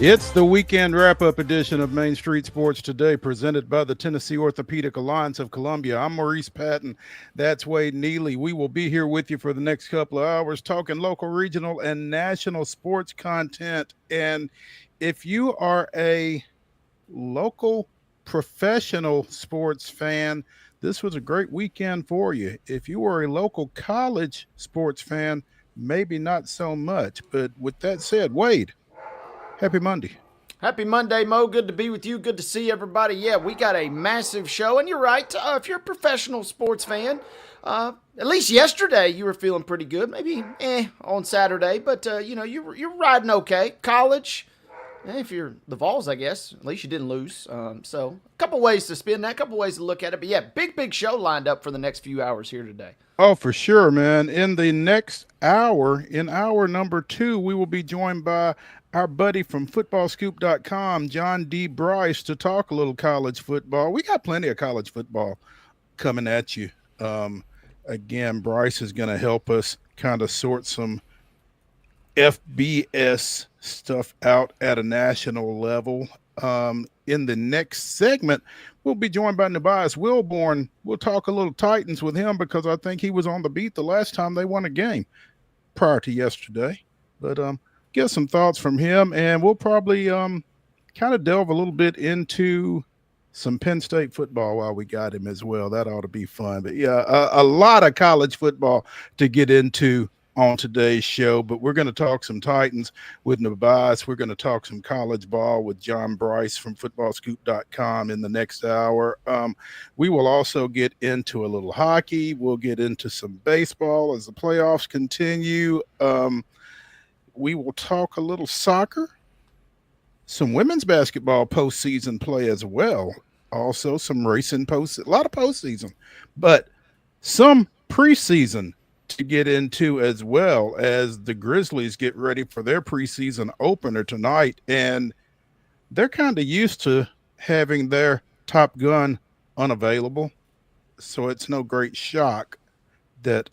It's the weekend wrap-up edition of Main Street Sports Today, presented by the Tennessee Orthopedic Alliance of Columbia. I'm Maurice Patton. That's Wade Neely. We will be here with you for the next couple of hours talking local, regional, and national sports content. And if you are a local professional sports fan, this was a great weekend for you. If you are a local college sports fan, maybe not so much. But with that said, Wade, happy Monday. Happy Monday, Mo. Good to be with you. Good to see everybody. Yeah, we got a massive show. And you're right. If you're a professional sports fan, at least yesterday you were feeling pretty good. Maybe on Saturday. But, you're riding okay. College, if you're the Vols, I guess. At least you didn't lose. So a couple ways to spin that, a couple ways to look at it. But, yeah, big show lined up for the next few hours here today. Oh, for sure, man. In the next hour, in hour number 2, we will be joined by our buddy from footballscoop.com, John D. Bryce, to talk a little college football. We got plenty of college football coming at you. Again, Bryce is going to help us kind of sort some FBS stuff out at a national level. In the next segment, we'll be joined by NUBYJAS WILBORN. We'll talk a little Titans with him because I think he was on the beat the last time they won a game prior to yesterday. But get some thoughts from him, and we'll probably kind of delve a little bit into some Penn State football while we got him as well. That ought to be fun. But, yeah, a lot of college football to get into on today's show, but we're going to talk some Titans with NUBYJAS. We're going to talk some college ball with John Bryce from footballscoop.com in the next hour. We will also get into a little hockey. We'll get into some baseball as the playoffs continue. We will talk a little soccer, some women's basketball postseason play as well. Also some racing a lot of postseason, but some preseason to get into, as well as the Grizzlies get ready for their preseason opener tonight. And they're kind of used to having their top gun unavailable. So it's no great shock that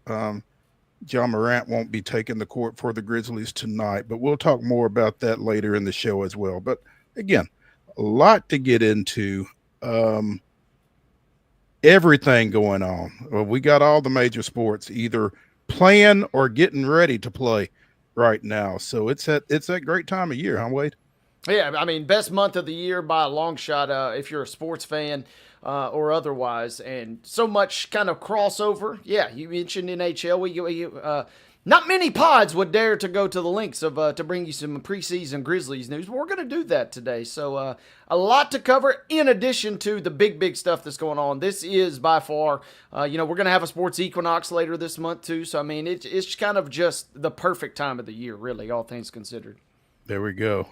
John Morant won't be taking the court for the Grizzlies tonight. But we'll talk more about that later in the show as well. But again, a lot to get into. Everything going on. Well, we got all the major sports either playing or getting ready to play right now. So it's that great time of year, huh, Wade? Yeah, I mean, best month of the year by a long shot if you're a sports fan or otherwise. And so much kind of crossover. Yeah, you mentioned NHL. Not many pods would dare to go to the lengths of to bring you some preseason Grizzlies news, but we're going to do that today. So a lot to cover in addition to the big stuff that's going on. This is by far, we're going to have a sports equinox later this month too. So, I mean, it's kind of just the perfect time of the year, really, all things considered. There we go.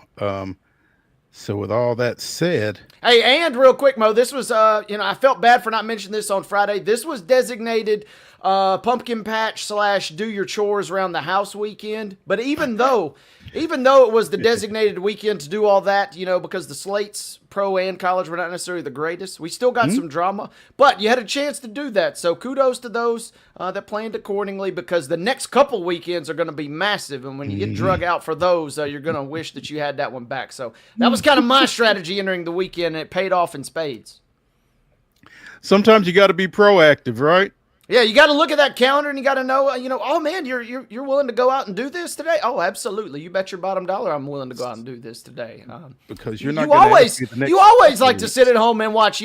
So with all that said. Hey, and real quick, Mo, this was, I felt bad for not mentioning this on Friday. This was designated pumpkin patch / do your chores around the house weekend. But even though it was the designated weekend to do all that, because the slates, pro and college, were not necessarily the greatest, we still got some drama. But you had a chance to do that. So kudos to those that planned accordingly, because the next couple weekends are going to be massive. And when you get drug out for those, you're going to wish that you had that one back. So that was kind of my strategy entering the weekend, and it paid off in spades. Sometimes you got to be proactive, right? Yeah, you got to look at that calendar and you got to know, oh man, you're willing to go out and do this today? Oh, absolutely. You bet your bottom dollar I'm willing to go out and do this today. Because you're not you always like to sit at home and watch,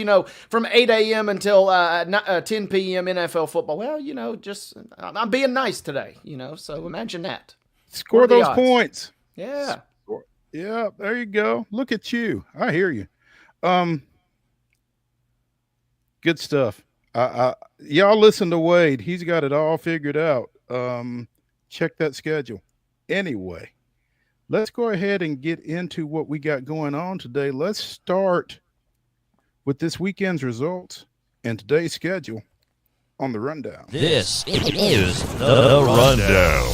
from 8 a.m. until 10 p.m. NFL football. Well, I'm being nice today, so imagine that. Score those points. Yeah. Yeah, there you go. Look at you. I hear you. Good stuff. Y'all listen to Wade. He's got it all figured out. Check that schedule. Anyway, let's go ahead and get into what we got going on today. Let's start with this weekend's results and today's schedule on the rundown. This is the rundown.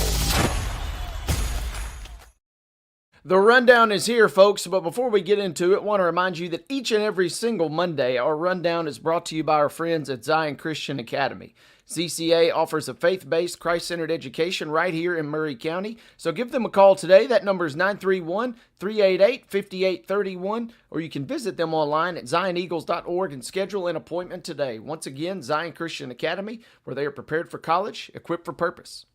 The rundown is here, folks, but before we get into it, I want to remind you that each and every single Monday, our rundown is brought to you by our friends at Zion Christian Academy. CCA offers a faith-based, Christ-centered education right here in Murray County. So give them a call today. That number is 931-388-5831, or you can visit them online at zioneagles.org and schedule an appointment today. Once again, Zion Christian Academy, where they are prepared for college, equipped for purpose.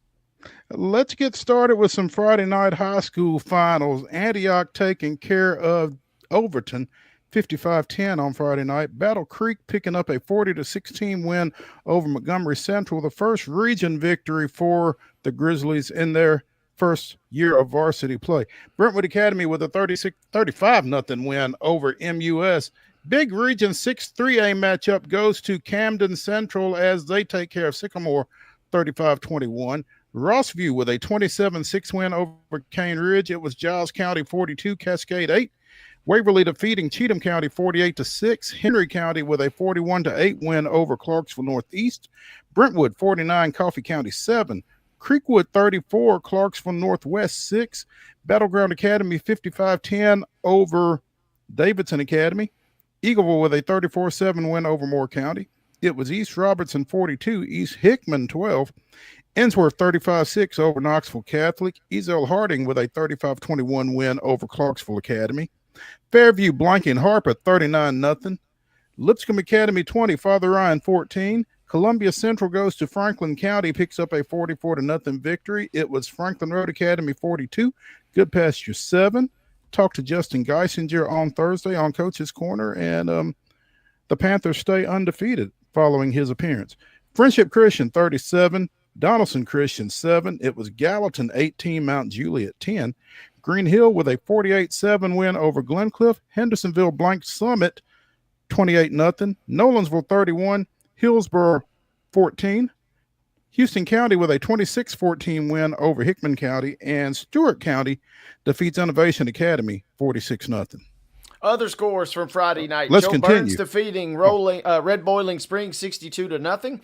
Let's get started with some Friday night high school finals. Antioch taking care of Overton 55-10 on Friday night. Battle Creek picking up a 40-16 win over Montgomery Central, the first region victory for the Grizzlies in their first year of varsity play. Brentwood Academy with a 35-0 win over MUS. Big Region 6-3A matchup goes to Camden Central as they take care of Sycamore 35-21. Rossview with a 27-6 win over Cane Ridge. It was Giles County 42, Cascade 8. Waverly defeating Cheatham County 48-6. Henry County with a 41-8 win over Clarksville Northeast. Brentwood 49, Coffee County 7. Creekwood 34, Clarksville Northwest 6. Battleground Academy 55-10 over Davidson Academy. Eagleville with a 34-7 win over Moore County. It was East Robertson 42, East Hickman 12. Ensworth 35-6 over Knoxville Catholic. Ezel Harding with a 35-21 win over Clarksville Academy. Fairview blanking Harper 39-0. Lipscomb Academy 20, Father Ryan 14. Columbia Central goes to Franklin County, picks up a 44-0 victory. It was Franklin Road Academy 42, Good Pasture 7. Talked to Justin Geisinger on Thursday on Coach's Corner, and the Panthers stay undefeated following his appearance. Friendship Christian 37, Donaldson Christian 7. It was Gallatin 18, Mount Juliet 10. Green Hill with a 48-7 win over Glencliff. Hendersonville blanked Summit 28-0. Nolansville 31, Hillsborough 14. Houston County with a 26-14 win over Hickman County. And Stewart County defeats Innovation Academy 46-0. Other scores from Friday night. Let's Joe continue. Burns defeating Red Boiling Springs 62-0.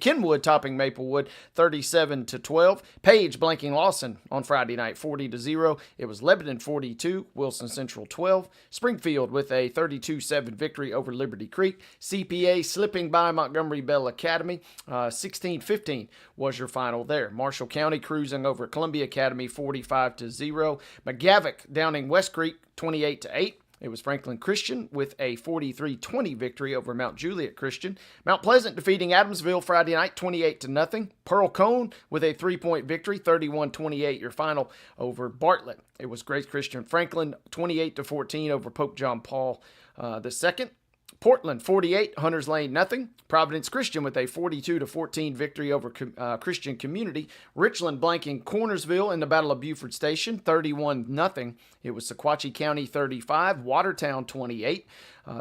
Kenwood topping Maplewood 37-12. Page blanking Lawson on Friday night 40-0. It was Lebanon 42, Wilson Central 12. Springfield with a 32-7 victory over Liberty Creek. CPA slipping by Montgomery Bell Academy 16-15 was your final there. Marshall County cruising over Columbia Academy 45-0. McGavock downing West Creek 28-8. It was Franklin Christian with a 43-20 victory over Mount Juliet Christian. Mount Pleasant defeating Adamsville Friday night 28-0. Pearl Cone with a 3-point victory 31-28 your final over Bartlett. It was Grace Christian Franklin 28-14 over Pope John Paul II. Portland 48, Hunters Lane nothing. Providence Christian with a 42-14 victory over Christian Community. Richland blanking Cornersville in the Battle of Buford Station 31-0. It was Sequatchie County 35, Watertown 28.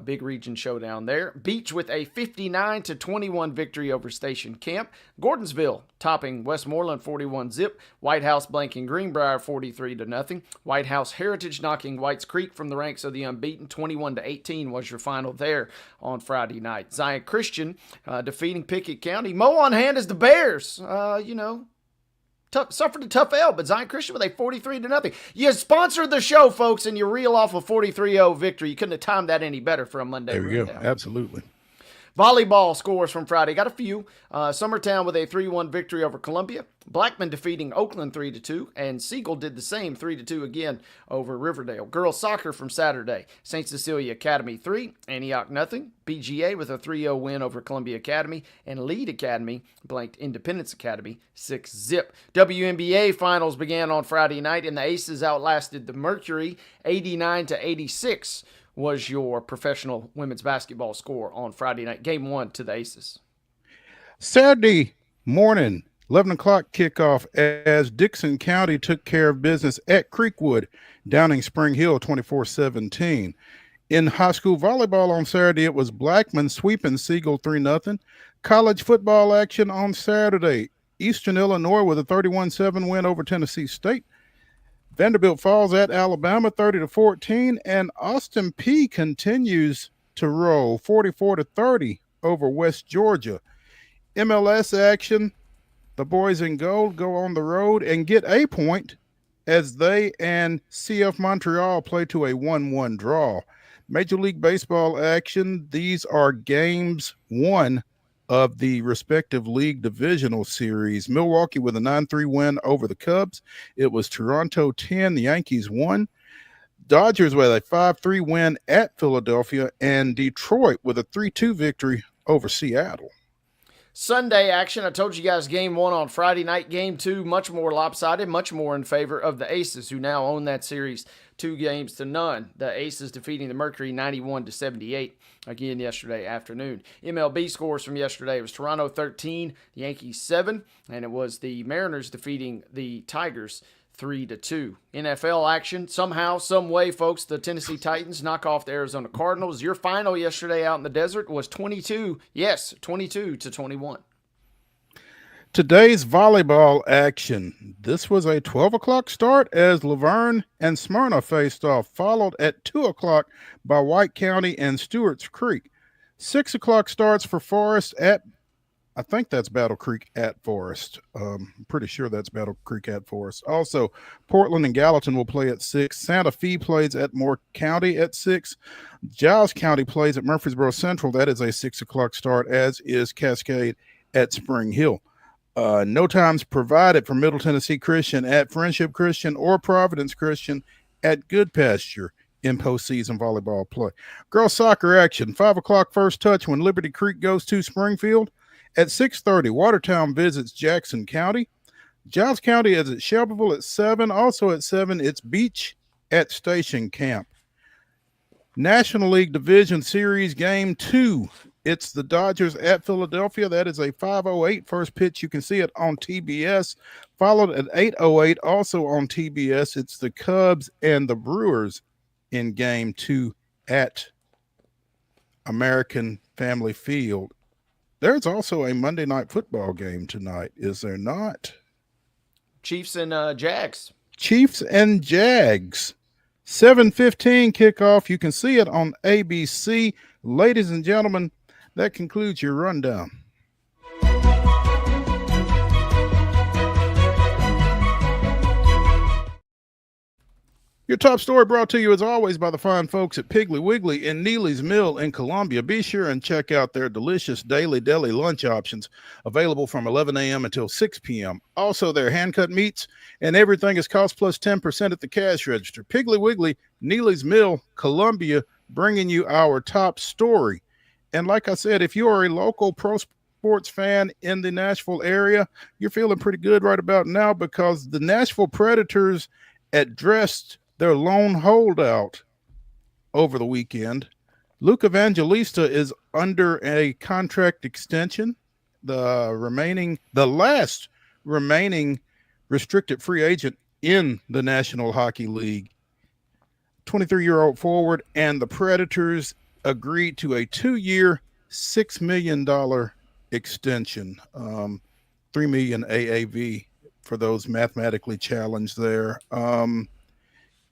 Big region showdown there. Beach with a 59-21 victory over Station Camp. Gordonsville topping Westmoreland 41-zip. White House blanking Greenbrier 43-0. White House Heritage knocking Whites Creek from the ranks of the unbeaten 21-18 was your final there on Friday night. Zion Christian defeating Pickett County. Mo on hand as the Bears. Suffered a tough L, but Zion Christian with a 43-0. You sponsored the show, folks, and you reel off a 43-0 victory. You couldn't have timed that any better for a Monday. There we go. Absolutely. Volleyball scores from Friday. Got a few. Summertown with a 3-1 victory over Columbia. Blackman defeating Oakland 3-2. And Siegel did the same 3-2 again over Riverdale. Girls soccer from Saturday. St. Cecilia Academy 3. Antioch nothing. BGA with a 3-0 win over Columbia Academy. And Lead Academy blanked Independence Academy 6-zip. WNBA finals began on Friday night. And the Aces outlasted the Mercury 89-86. Was your professional women's basketball score on Friday night. Game 1 to the Aces. Saturday morning, 11 o'clock kickoff as Dixon County took care of business at Creekwood, downing Spring Hill 24-17. In high school volleyball on Saturday, it was Blackman sweeping Siegel 3-0. College football action on Saturday. Eastern Illinois with a 31-7 win over Tennessee State. Vanderbilt falls at Alabama 30-14, and Austin Peay continues to roll 44-30 over West Georgia. MLS action, the boys in gold go on the road and get a point as they and CF Montreal play to a 1-1 draw. Major League Baseball action, these are games 1 of the respective league divisional series. Milwaukee with a 9-3 win over the Cubs. It was Toronto 10, the Yankees 1. Dodgers with a 5-3 win at Philadelphia, and Detroit with a 3-2 victory over Seattle. Sunday action, I told you guys game 1 on Friday night. Game 2, much more lopsided, much more in favor of the Aces, who now own that series 2-0. The Aces defeating the Mercury 91-78 again yesterday afternoon. MLB scores from yesterday, it was Toronto 13, the Yankees 7, and it was the Mariners defeating the Tigers 3-2. NFL action, somehow, some way, folks, the Tennessee Titans knock off the Arizona Cardinals. Your final yesterday out in the desert was 22-21. Today's volleyball action. This was a 12 o'clock start as Laverne and Smyrna faced off, followed at 2 o'clock by White County and Stewart's Creek. 6 o'clock starts for Forest at, I think that's Battle Creek at Forest. I'm pretty sure that's Battle Creek at Forest. Also, Portland and Gallatin will play at 6. Santa Fe plays at Moore County at 6. Giles County plays at Murfreesboro Central. That is a 6 o'clock start, as is Cascade at Spring Hill. No times provided for Middle Tennessee Christian at Friendship Christian or Providence Christian at Good Pasture in postseason volleyball play. Girls soccer action. 5 o'clock first touch when Liberty Creek goes to Springfield. At 6:30, Watertown visits Jackson County. Giles County is at Shelbyville at 7. Also at 7, it's Beach at Station Camp. National League Division Series Game 2. It's the Dodgers at Philadelphia. That is a 5:08 first pitch. You can see it on TBS. Followed at 8:08, also on TBS. It's the Cubs and the Brewers in Game 2 at American Family Field. There's also a Monday Night Football game tonight, is there not? Chiefs and Jags. Chiefs and Jags. 7:15 kickoff. You can see it on ABC. Ladies and gentlemen, that concludes your rundown. Your top story brought to you, as always, by the fine folks at Piggly Wiggly in Neely's Mill in Columbia. Be sure and check out their delicious daily deli lunch options available from 11 a.m. until 6 p.m. Also, their hand-cut meats and everything is cost plus 10% at the cash register. Piggly Wiggly, Neely's Mill, Columbia, bringing you our top story. And like I said, if you are a local pro sports fan in the Nashville area, you're feeling pretty good right about now because the Nashville Predators addressed their lone holdout over the weekend. Luke Evangelista is under a contract extension. The last remaining restricted free agent in the National Hockey League. 23-year-old forward, and the Predators agreed to a 2-year, $6 million extension. $3 million AAV for those mathematically challenged there.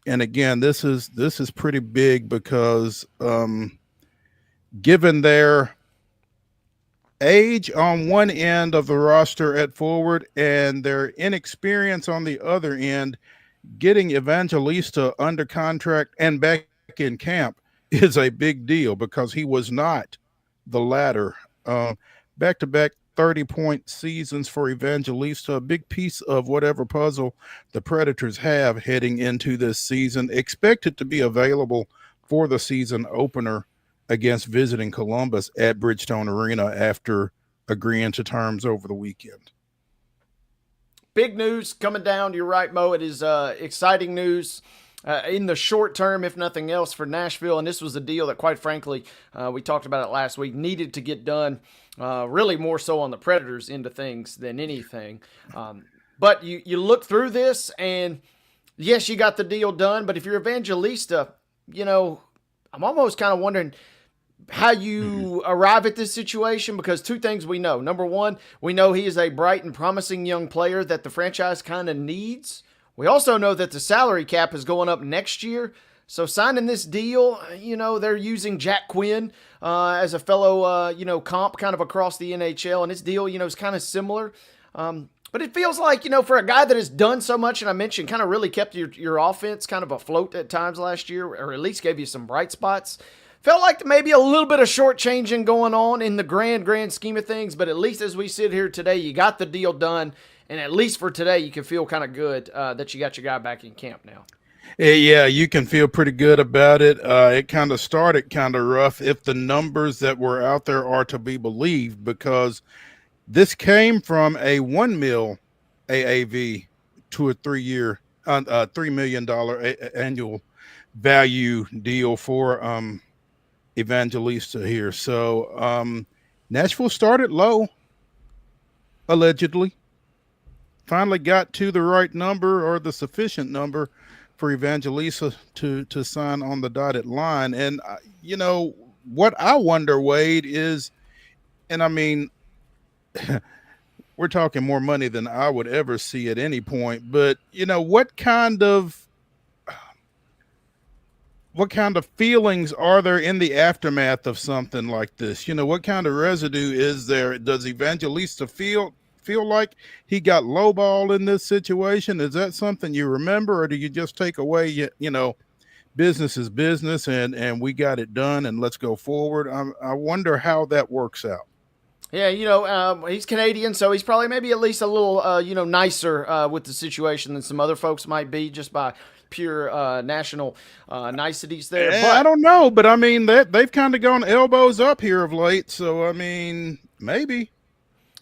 And again, this is pretty big because given their age on one end of the roster at forward and their inexperience on the other end, getting Evangelista under contract and back in camp is a big deal because he was not the latter. Back-to-back 30-point seasons for Evangelista, a big piece of whatever puzzle the Predators have heading into this season, expected to be available for the season opener against visiting Columbus at Bridgestone Arena after agreeing to terms over the weekend. Big news coming down. You're right, Mo. It is exciting news in the short term, if nothing else, for Nashville. And this was a deal that, quite frankly, we talked about it last week, needed to get done. Really more so on the Predators' end of things than anything. But you look through this, and yes, you got the deal done. But if you're Evangelista, I'm almost kind of wondering how you arrive at this situation, because two things we know. Number one, we know he is a bright and promising young player that the franchise kind of needs. We also know that the salary cap is going up next year. So signing this deal, they're using Jack Quinn as a fellow, comp kind of across the NHL. And this deal, is kind of similar. But it feels like, for a guy that has done so much, and I mentioned kind of really kept your offense kind of afloat at times last year, or at least gave you some bright spots, Felt like maybe a little bit of shortchanging going on in the grand scheme of things, but at least as we sit here today, you got the deal done, and at least for today, you can feel kind of good that you got your guy back in camp now. Yeah, you can feel pretty good about it. It kind of started kind of rough if the numbers that were out there are to be believed, because this came from a $1 million AAV to a 3-year, $3 million annual value deal for Evangelista here. So Nashville started low, allegedly, finally got to the right number or the sufficient number for Evangelista to sign on the dotted line. And you know what I wonder, Wade, is, and I mean, we're talking more money than I would ever see at any point, but you know, what kind of feelings are there in the aftermath of something like this? You know, what kind of residue is there? Does Evangelista feel like he got lowballed in this situation? Is that something you remember, or do you just take away, you know, business is business and we got it done and let's go forward? I wonder how that works out. Yeah, you know, he's Canadian, so he's probably maybe at least a little, you know, nicer with the situation than some other folks might be, just by pure national niceties there. But I don't know, but I mean, they've kind of gone elbows up here of late, so I mean, maybe.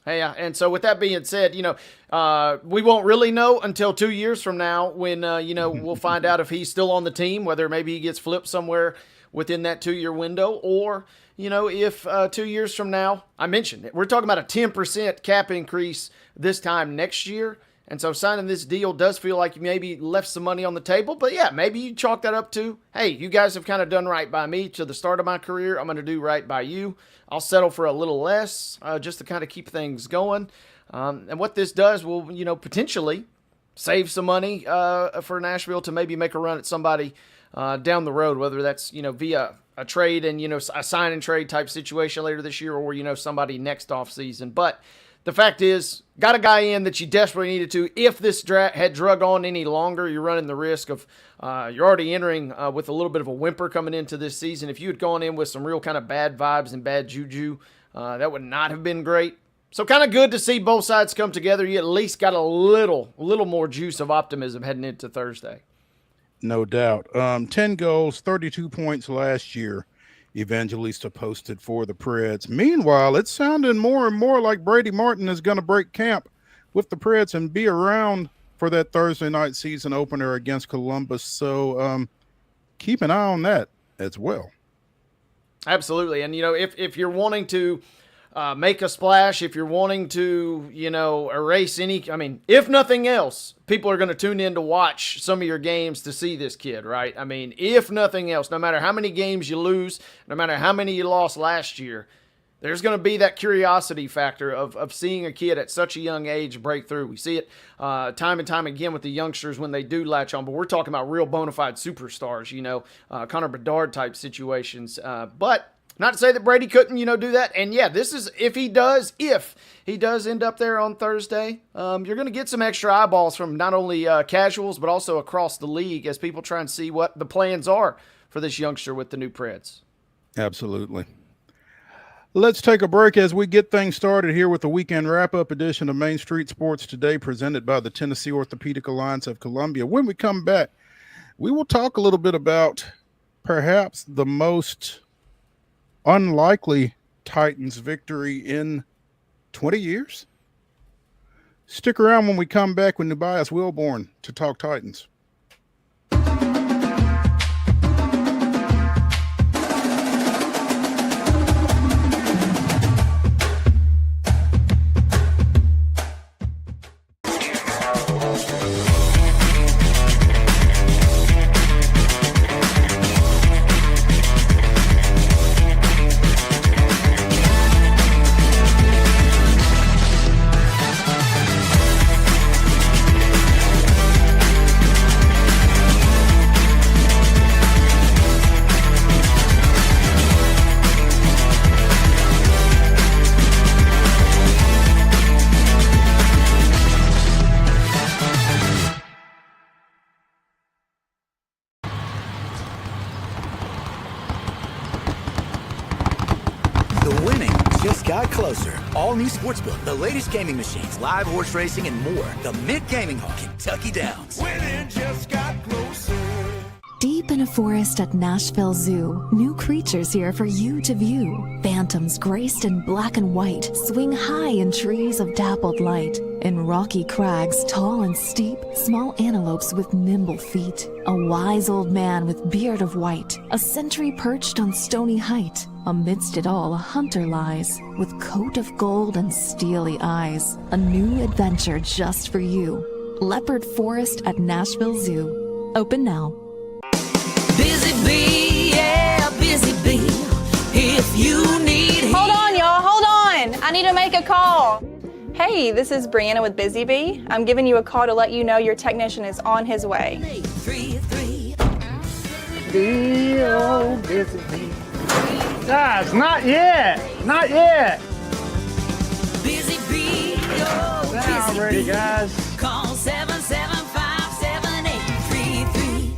Hey, and so with that being said, you know, we won't really know until 2 years from now when, you know, we'll find out if he's still on the team, whether maybe he gets flipped somewhere within that 2-year window, or, you know, if 2 years from now, I mentioned it, we're talking about a 10% cap increase this time next year. And so signing this deal does feel like you maybe left some money on the table. But yeah, maybe you chalk that up to, hey, you guys have kind of done right by me to the start of my career. I'm going to do right by you. I'll settle for a little less just to kind of keep things going. And what this does will, you know, potentially save some money for Nashville to maybe make a run at somebody down the road, whether that's, you know, via a trade and, you know, a sign and trade type situation later this year, or, you know, somebody next off season. But the fact is, got a guy in that you desperately needed to. If this had drug on any longer, you're running the risk of you're already entering with a little bit of a whimper coming into this season. If you had gone in with some real kind of bad vibes and bad juju, that would not have been great. So kind of good to see both sides come together. You at least got a little more juice of optimism heading into Thursday. No doubt. 10 goals, 32 points last year. Evangelista posted for the Preds. Meanwhile, it's sounding more and more like Brady Martin is going to break camp with the Preds and be around for that Thursday night season opener against Columbus. So keep an eye on that as well. Absolutely. And, you know, if you're wanting to make a splash, if you're wanting to, you know, erase any, I mean, if nothing else, people are going to tune in to watch some of your games to see this kid, right? I mean, if nothing else, no matter how many games you lose, no matter how many you lost last year, there's going to be that curiosity factor of seeing a kid at such a young age break through. We see it time and time again with the youngsters when they do latch on, but we're talking about real bona fide superstars, you know, Connor Bedard type situations. But not to say that Brady couldn't, you know, do that. And yeah, this is if he does end up there on Thursday, you're going to get some extra eyeballs from not only casuals, but also across the league as people try and see what the plans are for this youngster with the new Preds. Absolutely. Let's take a break as we get things started here with the weekend wrap-up edition of Main Street Sports Today, presented by the Tennessee Orthopedic Alliance of Columbia. When we come back, we will talk a little bit about perhaps the most unlikely Titans victory in 20 years. Stick around when we come back with NUBYJAS WILBORN to talk Titans. got closer. All new Sportsbook, the latest gaming machines, live horse racing, and more. The Mint Gaming Hall, Kentucky Downs. Winning just got closer. Deep in a forest at Nashville Zoo, new creatures here for you to view. Phantoms graced in black and white swing high in trees of dappled light. In rocky crags, tall and steep, small antelopes with nimble feet. A wise old man with beard of white, a sentry perched on stony height. Amidst it all, a hunter lies, with coat of gold and steely eyes. A new adventure just for you. Leopard Forest at Nashville Zoo. Open now. Busy bee, yeah, busy bee. If you need Hold on, y'all, hold on. I need to make a call. Hey, this is Brianna with Busy Bee. I'm giving you a call to let you know your technician is on his way. 833. Busy bee. Guys, not yet. Not yet. Busy bee, oh, Not busy ready, bee. guys. Call 775-7833.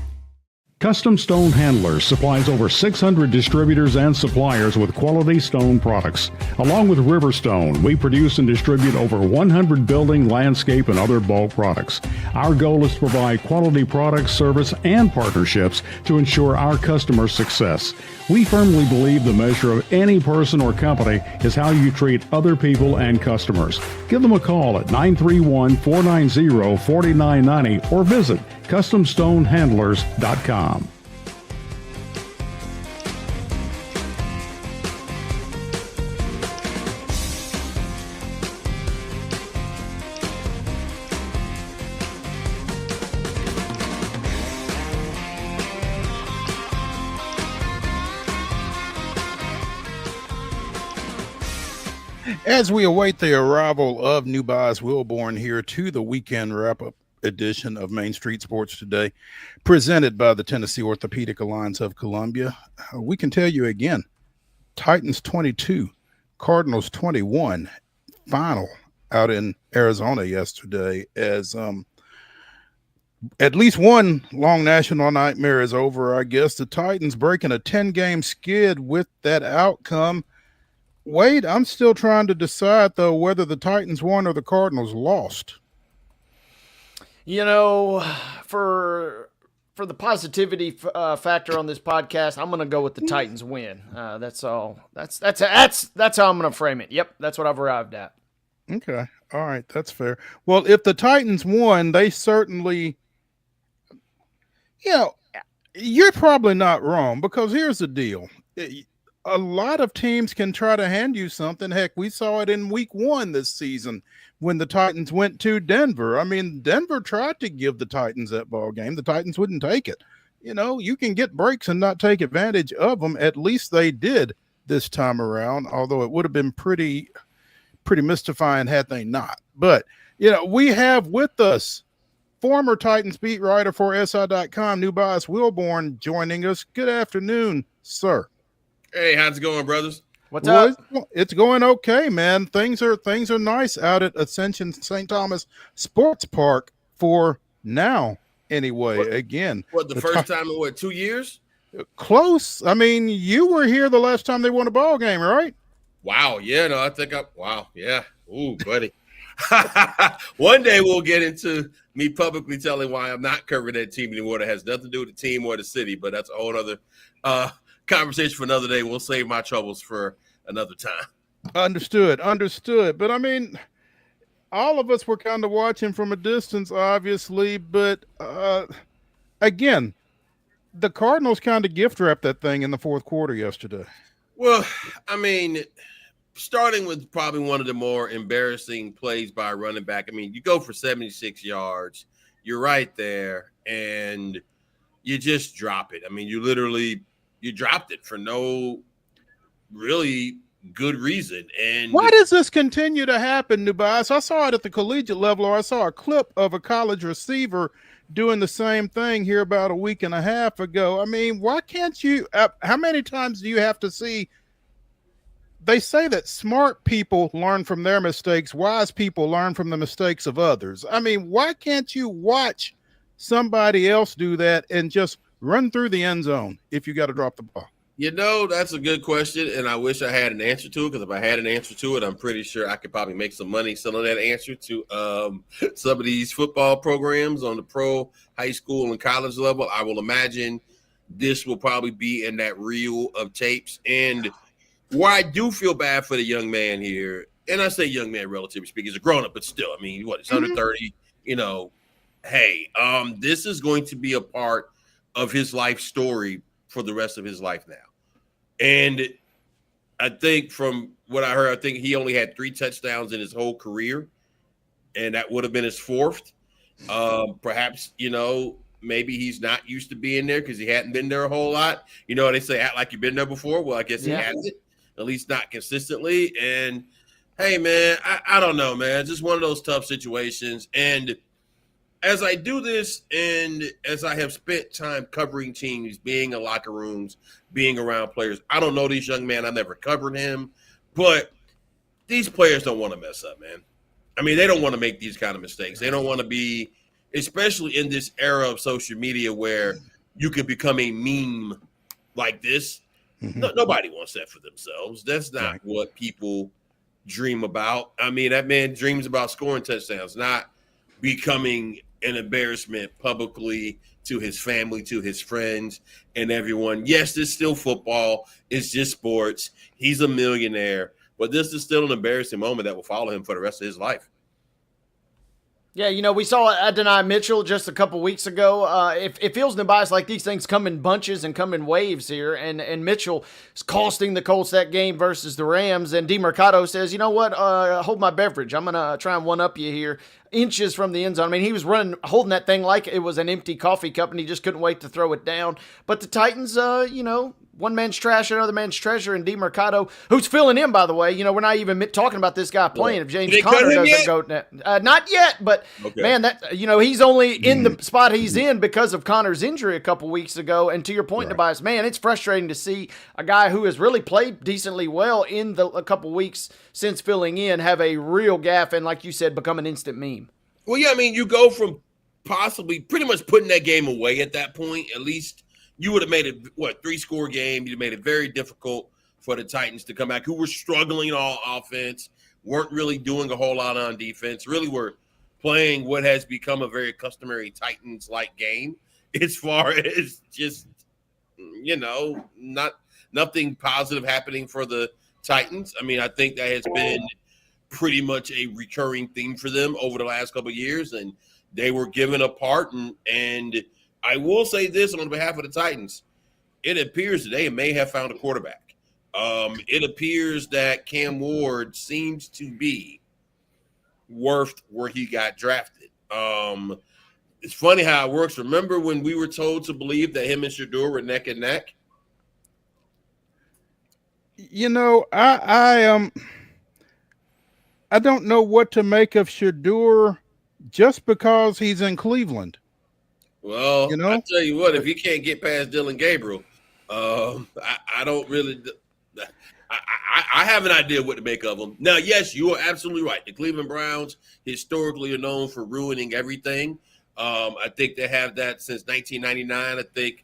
Custom Stone Handlers supplies over 600 distributors and suppliers with quality stone products. Along with Riverstone, we produce and distribute over 100 building, landscape, and other bulk products. Our goal is to provide quality products, service, and partnerships to ensure our customers' success. We firmly believe the measure of any person or company is how you treat other people and customers. Give them a call at 931-490-4990 or visit CustomStoneHandlers.com. As we await the arrival of NUBYJAS WILBORN here to the weekend wrap-up edition of Main Street Sports Today, presented by the Tennessee Orthopedic Alliance of Columbia, we can tell you again, Titans 22, Cardinals 21, final out in Arizona yesterday as at least one long national nightmare is over, I guess. The Titans breaking a 10-game skid with that outcome. Wade, I'm still trying to decide, though, whether the Titans won or the Cardinals lost. You know, for the positivity factor on this podcast, I'm going to go with the Titans win. That's all. That's how I'm going to frame it. Yep, that's what I've arrived at. Okay, all right, that's fair. Well, if the Titans won, they certainly, you're probably not wrong, because here's the deal. A lot of teams can try to hand you something. Heck, we saw it in week 1 this season when the Titans went to Denver. I mean, Denver tried to give the Titans that ball game. The Titans wouldn't take it. You can get breaks and not take advantage of them. At least they did this time around, although it would have been pretty mystifying had they not. But, we have with us former Titans beat writer for SI.com, NUBYJAS WILBORN, joining us. Good afternoon, sir. Hey, how's it going, brothers? What's up? It's going okay, man. Things are nice out at Ascension St. Thomas Sports Park for now, anyway. Again, the first time in 2 years? Close. I mean, you were here the last time they won a ball game, right? Wow. Yeah. No, I think wow. Yeah. Ooh, buddy. One day we'll get into me publicly telling why I'm not covering that team anymore. That has nothing to do with the team or the city, but that's a whole other conversation for another day. We'll save my troubles for another time. Understood. But I mean, all of us were kind of watching from a distance, obviously. But again, the Cardinals kind of gift wrapped that thing in the fourth quarter yesterday. Well, I mean, starting with probably one of the more embarrassing plays by a running back. I mean, you go for 76 yards, you're right there, and you just drop it. I mean, you dropped it for no really good reason. And why does this continue to happen, NUBYJAS? I saw it at the collegiate level, or I saw a clip of a college receiver doing the same thing here about a week and a half ago. I mean, why can't you how many times do you have to see? They say that smart people learn from their mistakes, wise people learn from the mistakes of others. I mean, why can't you watch somebody else do that and just run through the end zone if you got to drop the ball? You know, that's a good question, and I wish I had an answer to it, because if I had an answer to it, I'm pretty sure I could probably make some money selling that answer to some of these football programs on the pro, high school, and college level. I will imagine this will probably be in that reel of tapes. And where I do feel bad for the young man here, and I say young man relatively speaking, he's a grown-up, but still, I mean, what, he's under 30, you know, hey, this is going to be a part of his life story for the rest of his life now. And I think from what I heard, I think he only had 3 touchdowns in his whole career, and that would have been his 4th. Perhaps, you know, maybe he's not used to being there because he hadn't been there a whole lot. You know, they say act like you've been there before. Well, I guess he hasn't, at least not consistently. And hey, man, I don't know, man. Just one of those tough situations. And as I do this, and as I have spent time covering teams, being in locker rooms, being around players, I don't know this young man. I never covered him, but these players don't want to mess up, man. I mean, they don't want to make these kind of mistakes. They don't want to be, especially in this era of social media where you could become a meme like this. No, nobody wants that for themselves. That's not what people dream about. I mean, that man dreams about scoring touchdowns, not becoming an embarrassment publicly to his family, to his friends, and everyone. Yes, it's still football. It's just sports. He's a millionaire, but this is still an embarrassing moment that will follow him for the rest of his life. Yeah, you know, we saw Adonai Mitchell just a couple weeks ago. It feels NUBYJAS like these things come in bunches and come in waves here, and Mitchell is costing the Colts that game versus the Rams, and DeMercado says, you know what, hold my beverage. I'm going to try and one-up you here, inches from the end zone. I mean, he was holding that thing like it was an empty coffee cup, and he just couldn't wait to throw it down. But the Titans, you know, one man's trash, another man's treasure, and DeMercado, who's filling in, by the way. You know, we're not even talking about this guy playing. If James Conner doesn't go, not yet, but man, that, you know, he's only in the spot he's in because of Connor's injury a couple weeks ago. And to your point, NUBYJAS, man, it's frustrating to see a guy who has really played decently well in a couple weeks since filling in have a real gaffe and, like you said, become an instant meme. Well, yeah, I mean, you go from possibly pretty much putting that game away at that point, at least. You would have made it, 3-score game. You made it very difficult for the Titans to come back, who were struggling all offense, weren't really doing a whole lot on defense, really were playing what has become a very customary Titans-like game as far as just, you know, nothing positive happening for the Titans. I mean, I think that has been pretty much a recurring theme for them over the last couple of years, and they were given a part, and I will say this on behalf of the Titans. It appears that they may have found a quarterback. It appears that Cam Ward seems to be worth where he got drafted. It's funny how it works. Remember when we were told to believe that him and Shador were neck and neck? You know, I don't know what to make of Shador just because he's in Cleveland. Well, you know? I tell you what, if he can't get past Dylan Gabriel, I don't really. I have an idea what to make of him. Now, yes, you are absolutely right. The Cleveland Browns historically are known for ruining everything. I think they have that since 1999. I think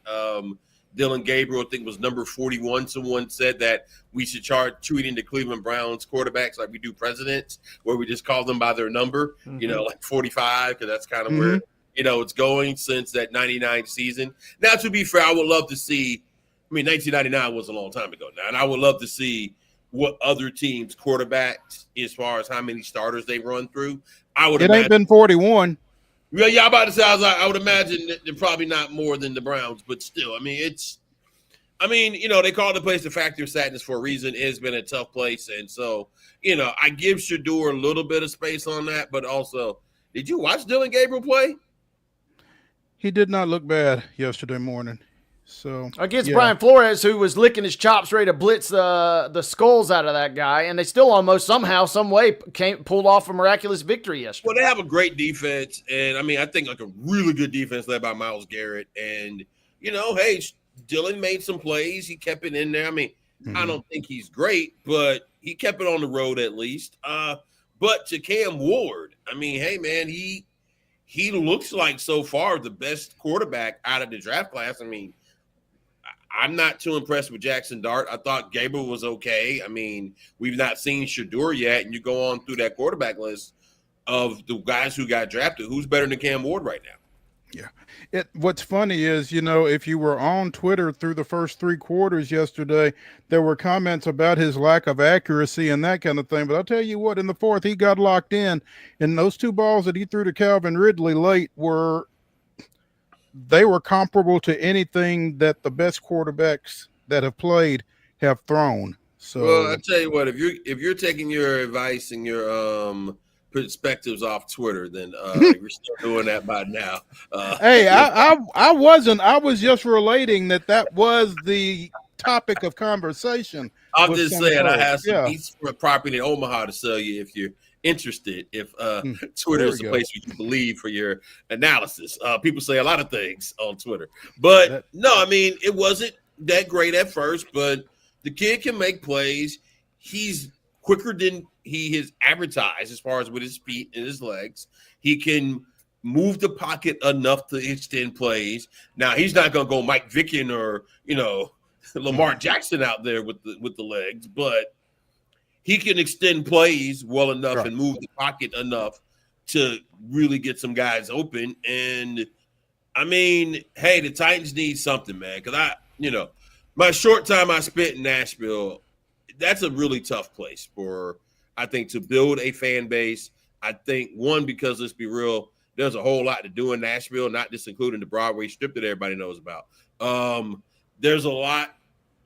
Dylan Gabriel, I think, was number 41. Someone said that we should start treating the Cleveland Browns quarterbacks like we do presidents, where we just call them by their number, you know, like 45, because that's kind of where, you know, it's going since that 99 season. Now, to be fair, I would love to see, I mean, 1999 was a long time ago now, and I would love to see what other teams' quarterbacks, as far as how many starters they run through. It ain't been 41. Yeah, I'm about to say, I would imagine that they're probably not more than the Browns, but still, you know, they call the place the factory of sadness for a reason. It's been a tough place, and so, you know, I give Shador a little bit of space on that, but also, did you watch Dylan Gabriel play? He did not look bad yesterday morning. So against Brian Flores, who was licking his chops, ready to blitz the skulls out of that guy, and they still almost somehow, some way, pulled off a miraculous victory yesterday. Well, they have a great defense, and I mean, I think like a really good defense led by Myles Garrett. And you know, hey, Dylan made some plays. He kept it in there. I mean, I don't think he's great, but he kept it on the road at least. But to Cam Ward, I mean, hey man, he looks like so far the best quarterback out of the draft class. I mean, I'm not too impressed with Jackson Dart. I thought Gabriel was okay. I mean, we've not seen Shador yet, and you go on through that quarterback list of the guys who got drafted. Who's better than Cam Ward right now? Yeah. What's funny is, if you were on Twitter through the first 3 quarters yesterday, there were comments about his lack of accuracy and that kind of thing. But I'll tell you what, in the fourth, he got locked in, and those 2 balls that he threw to Calvin Ridley late were comparable to anything that the best quarterbacks that have played have thrown. So, well, I tell you what, if you're taking your advice and your perspectives off Twitter, then you're still doing that by now. Hey, I wasn't. I was just relating that was the topic of conversation. I'm just saying, I have some piece of property in Omaha to sell you if you're interested. If Twitter is the place you believe for your analysis. People say a lot of things on Twitter, but no, I mean, it wasn't that great at first, but the kid can make plays. He's quicker than he has advertised as far as with his feet and his legs. He can move the pocket enough to extend plays. Now, he's not going to go Mike Vicken or, Lamar Jackson out there with the legs, but he can extend plays well enough and move the pocket enough to really get some guys open. And, I mean, hey, the Titans need something, man, because my short time I spent in Nashville, that's a really tough place for, I think, to build a fan base. I think, one, because let's be real, there's a whole lot to do in Nashville, not just including the Broadway strip that everybody knows about. There's a lot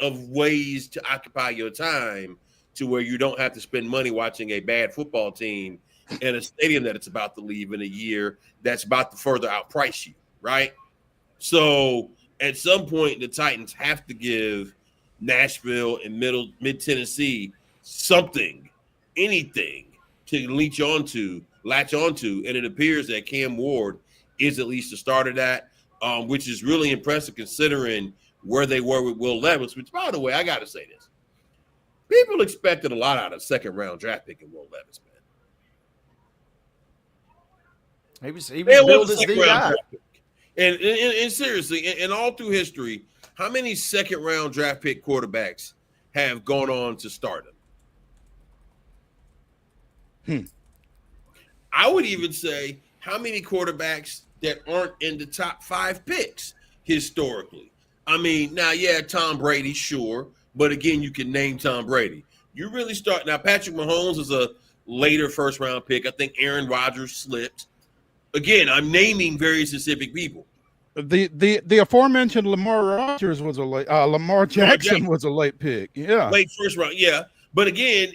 of ways to occupy your time to where you don't have to spend money watching a bad football team in a stadium that it's about to leave in a year that's about to further outprice you, right? So at some point, the Titans have to give Nashville and mid Tennessee something, anything to latch onto, and it appears that Cam Ward is at least the start of that, which is really impressive considering where they were with Will Levis. Which, by the way, I got to say this: people expected a lot out of second-round draft pick in Will Levis, man. He was billed as the guy. And seriously, and all through history, how many second-round draft pick quarterbacks have gone on to stardom? I would even say how many quarterbacks that aren't in the top 5 picks historically. I mean, now, yeah, Tom Brady, sure. But again, you can name Tom Brady. You really start – now, Patrick Mahomes is a later first-round pick. I think Aaron Rodgers slipped. Again, I'm naming very specific people. The aforementioned Lamar Jackson was a late pick. Yeah. Late first round, yeah. But again,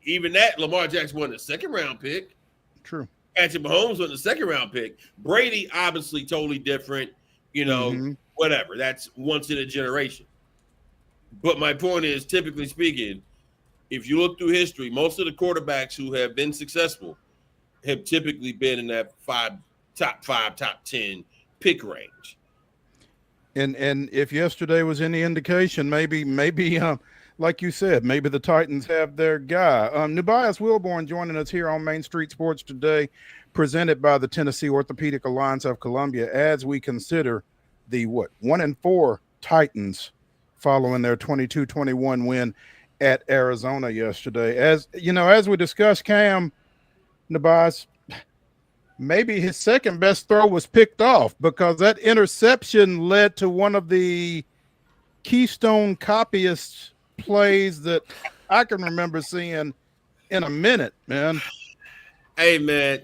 even that, Lamar Jackson wasn't a second-round pick. True. Patrick Mahomes wasn't a second-round pick. Brady, obviously, totally different. Whatever. That's once in a generation. But my point is, typically speaking, if you look through history, most of the quarterbacks who have been successful have typically been in that top 10 pick range. And if yesterday was any indication, maybe like you said, maybe the Titans have their guy. NUBYJAS WILBORN joining us here on Main Street Sports today, presented by the Tennessee Orthopedic Alliance of Columbia, as we consider the 1-4 Titans following their 22-21 win at Arizona yesterday. As we discussed, Cam, NUBYJAS, maybe his second best throw was picked off because that interception led to one of the keystone copyist plays that I can remember seeing in a minute, man. Hey, man,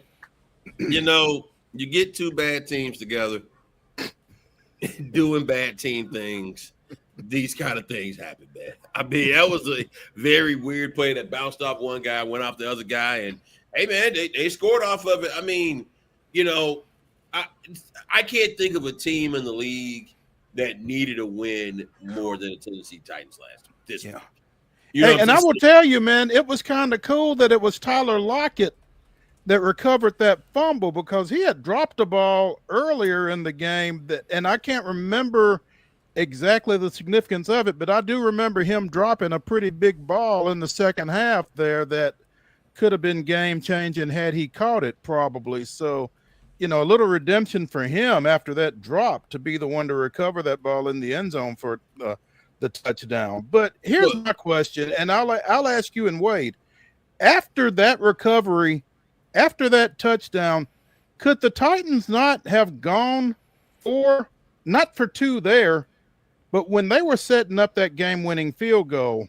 you get 2 bad teams together doing bad team things. These kind of things happen, man. I mean, that was a very weird play that bounced off one guy, went off the other guy, and hey, man, they scored off of it. I mean, I can't think of a team in the league that needed a win more than the Tennessee Titans this week. And I will tell you, man, it was kind of cool that it was Tyler Lockett that recovered that fumble because he had dropped the ball earlier in the game and I can't remember exactly the significance of it, but I do remember him dropping a pretty big ball in the second half there that could have been game changing had he caught it probably. So a little redemption for him after that drop to be the one to recover that ball in the end zone for the touchdown. But here's my question, and I'll ask you and Wade. After that recovery, after that touchdown, could the Titans not have gone not for 2 there, but when they were setting up that game-winning field goal,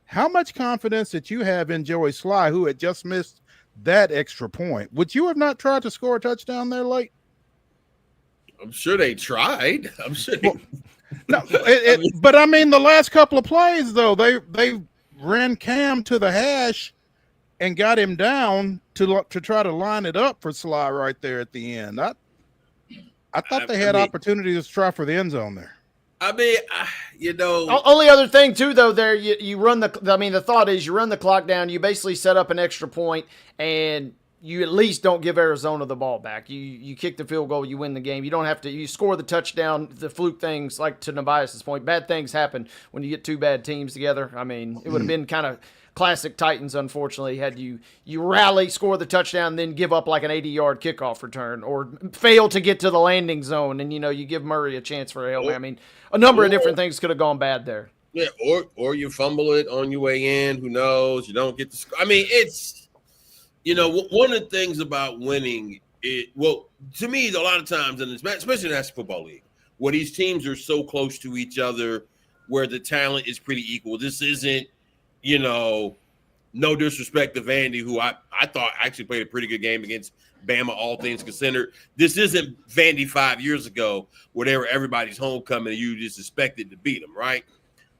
how much confidence did you have in Joey Sly, who had just missed that extra point? Would you have not tried to score a touchdown there late? I'm sure they tried. I'm sure. But I mean, the last couple of plays, though, they ran Cam to the hash and got him down to try to line it up for Sly right there at the end. I thought they had opportunities to try for the end zone there. I mean, Only other thing too, though, there you run the thought is you run the clock down. You basically set up an extra point, and you at least don't give Arizona the ball back. You kick the field goal, you win the game. You don't have to. You score the touchdown. The fluke things, like to NUBYJAS' point, bad things happen when you get 2 bad teams together. I mean, it would have been kind of classic Titans, unfortunately, had you rally, score the touchdown, then give up like an 80-yard kickoff return, or fail to get to the landing zone, and you give Murray a chance for a Hail Mary. I mean, a number of different things could have gone bad there. Yeah, or you fumble it on your way in. Who knows? You don't get the score. I mean, it's one of the things about winning. To me, a lot of times, and especially in the National Football League, where these teams are so close to each other, where the talent is pretty equal. This isn't. No disrespect to Vandy, who I thought actually played a pretty good game against Bama, all things considered. This isn't Vandy 5 years ago where they were everybody's homecoming and you just expected to beat them, right?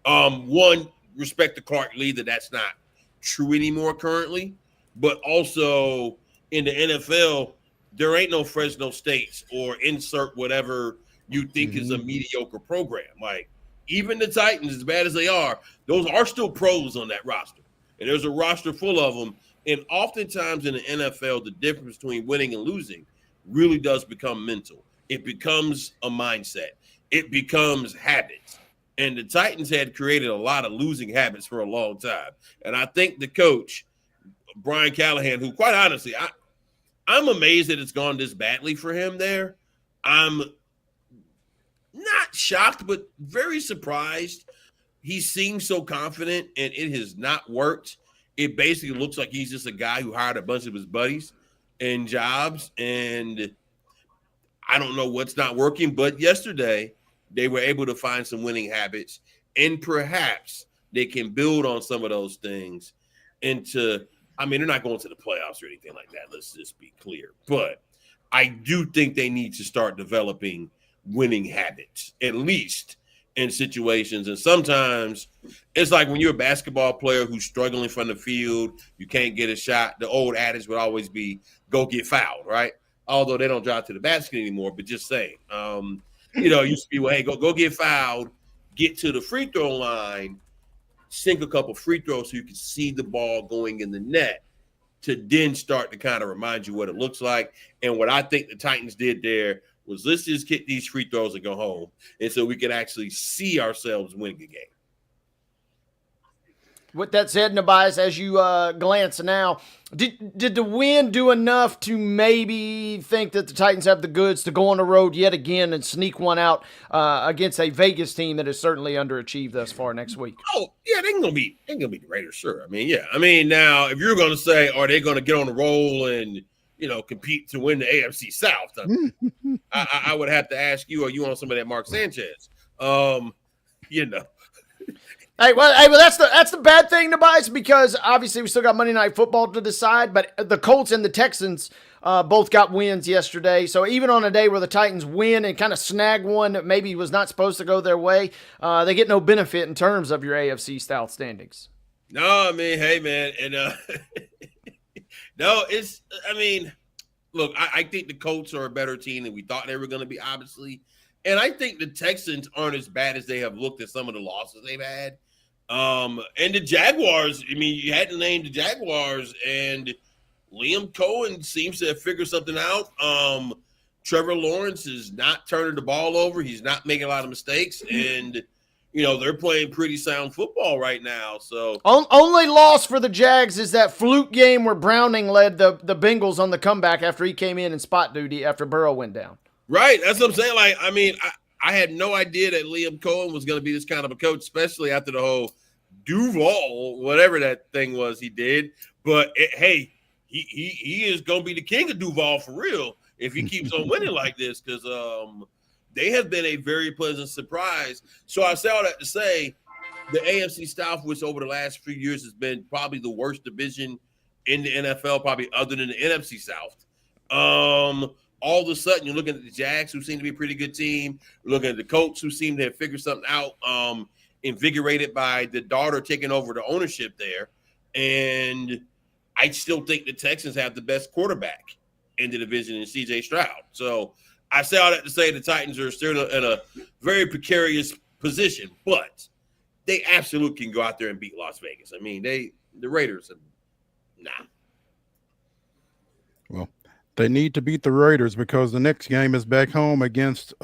One, respect to Clark Lee that's not true anymore currently, but also in the NFL, there ain't no Fresno States or insert whatever you think is a mediocre program. Like, even the Titans, as bad as they are, those are still pros on that roster. And there's a roster full of them. And oftentimes in the NFL, the difference between winning and losing really does become mental. It becomes a mindset. It becomes habits. And the Titans had created a lot of losing habits for a long time. And I think the coach, Brian Callahan, who quite honestly, I'm amazed that it's gone this badly for him there. I'm not shocked, but very surprised. He seems so confident, and it has not worked. It basically looks like he's just a guy who hired a bunch of his buddies and jobs, and I don't know what's not working. But yesterday, they were able to find some winning habits, and perhaps they can build on some of those things into – I mean, they're not going to the playoffs or anything like that. Let's just be clear. But I do think they need to start developing – winning habits, at least in situations. And sometimes it's like when you're a basketball player who's struggling from the field, you can't get a shot. The old adage would always be, go get fouled, right? Although they don't drive to the basket anymore, but just saying, it used to be, well, hey, go get fouled, get to the free throw line, sink a couple free throws so you can see the ball going in the net, to then start to kind of remind you what it looks like. And what I think the Titans did there was, let's just get these free throws and go home, and so we can actually see ourselves winning a game. With that said, NUBYJAS, as you glance now, did the win do enough to maybe think that the Titans have the goods to go on the road yet again and sneak one out against a Vegas team that has certainly underachieved thus far next week? Oh, yeah, they're gonna be the Raiders, sure. I mean, yeah. I mean, now if you're gonna say, are they gonna get on the roll and compete to win the AFC South, I would have to ask you, are you on some of that Mark Sanchez? Hey, well, that's the bad thing, NUBYJAS, because obviously we still got Monday Night Football to decide, but the Colts and the Texans both got wins yesterday. So even on a day where the Titans win and kind of snag one that maybe was not supposed to go their way, they get no benefit in terms of your AFC South standings. No, I mean, hey, man, and no, look, I think the Colts are a better team than we thought they were going to be, obviously. And I think the Texans aren't as bad as they have looked at some of the losses they've had. And the Jaguars, I mean, you had to name the Jaguars, and Liam Cohen seems to have figured something out. Trevor Lawrence is not turning the ball over. He's not making a lot of mistakes. And they're playing pretty sound football right now. So only loss for the Jags is that fluke game where Browning led the Bengals on the comeback after he came in spot duty after Burrow went down. Right. That's what I'm saying. Like, I mean, I had no idea that Liam Cohen was going to be this kind of a coach, especially after the whole Duval, whatever that thing was he did. But hey, he is going to be the king of Duval for real if he keeps on winning like this, because they have been a very pleasant surprise. So I say all that to say the AFC South, which over the last few years has been probably the worst division in the NFL, probably other than the NFC South. All of a sudden, you're looking at the Jags, who seem to be a pretty good team. You're looking at the Colts, who seem to have figured something out, invigorated by the daughter taking over the ownership there. And I still think the Texans have the best quarterback in the division in C.J. Stroud. So I say all that to say the Titans are still in a very precarious position, but they absolutely can go out there and beat Las Vegas. I mean, the Raiders, nah. Well, they need to beat the Raiders because the next game is back home against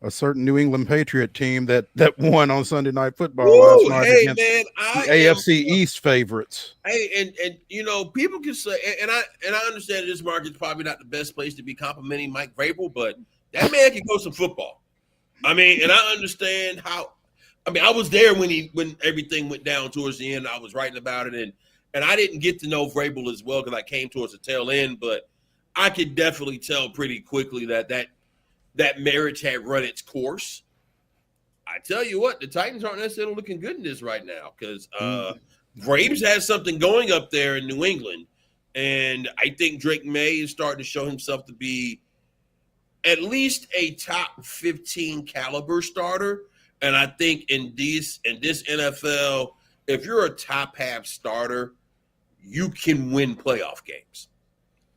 a certain New England Patriot team that won on Sunday Night Football last night against the AFC East favorites. Hey, and people can say, and I understand this market's probably not the best place to be complimenting Mike Vrabel, but that man can coach some football. I mean, and I understand how. I mean, I was there when everything went down towards the end. I was writing about it, and I didn't get to know Vrabel as well because I came towards the tail end, but I could definitely tell pretty quickly that marriage had run its course. I tell you what, the Titans aren't necessarily looking good in this right now because Braves has something going up there in New England, and I think Drake May is starting to show himself to be at least a top 15 caliber starter. And I think in this NFL, if you're a top half starter, you can win playoff games.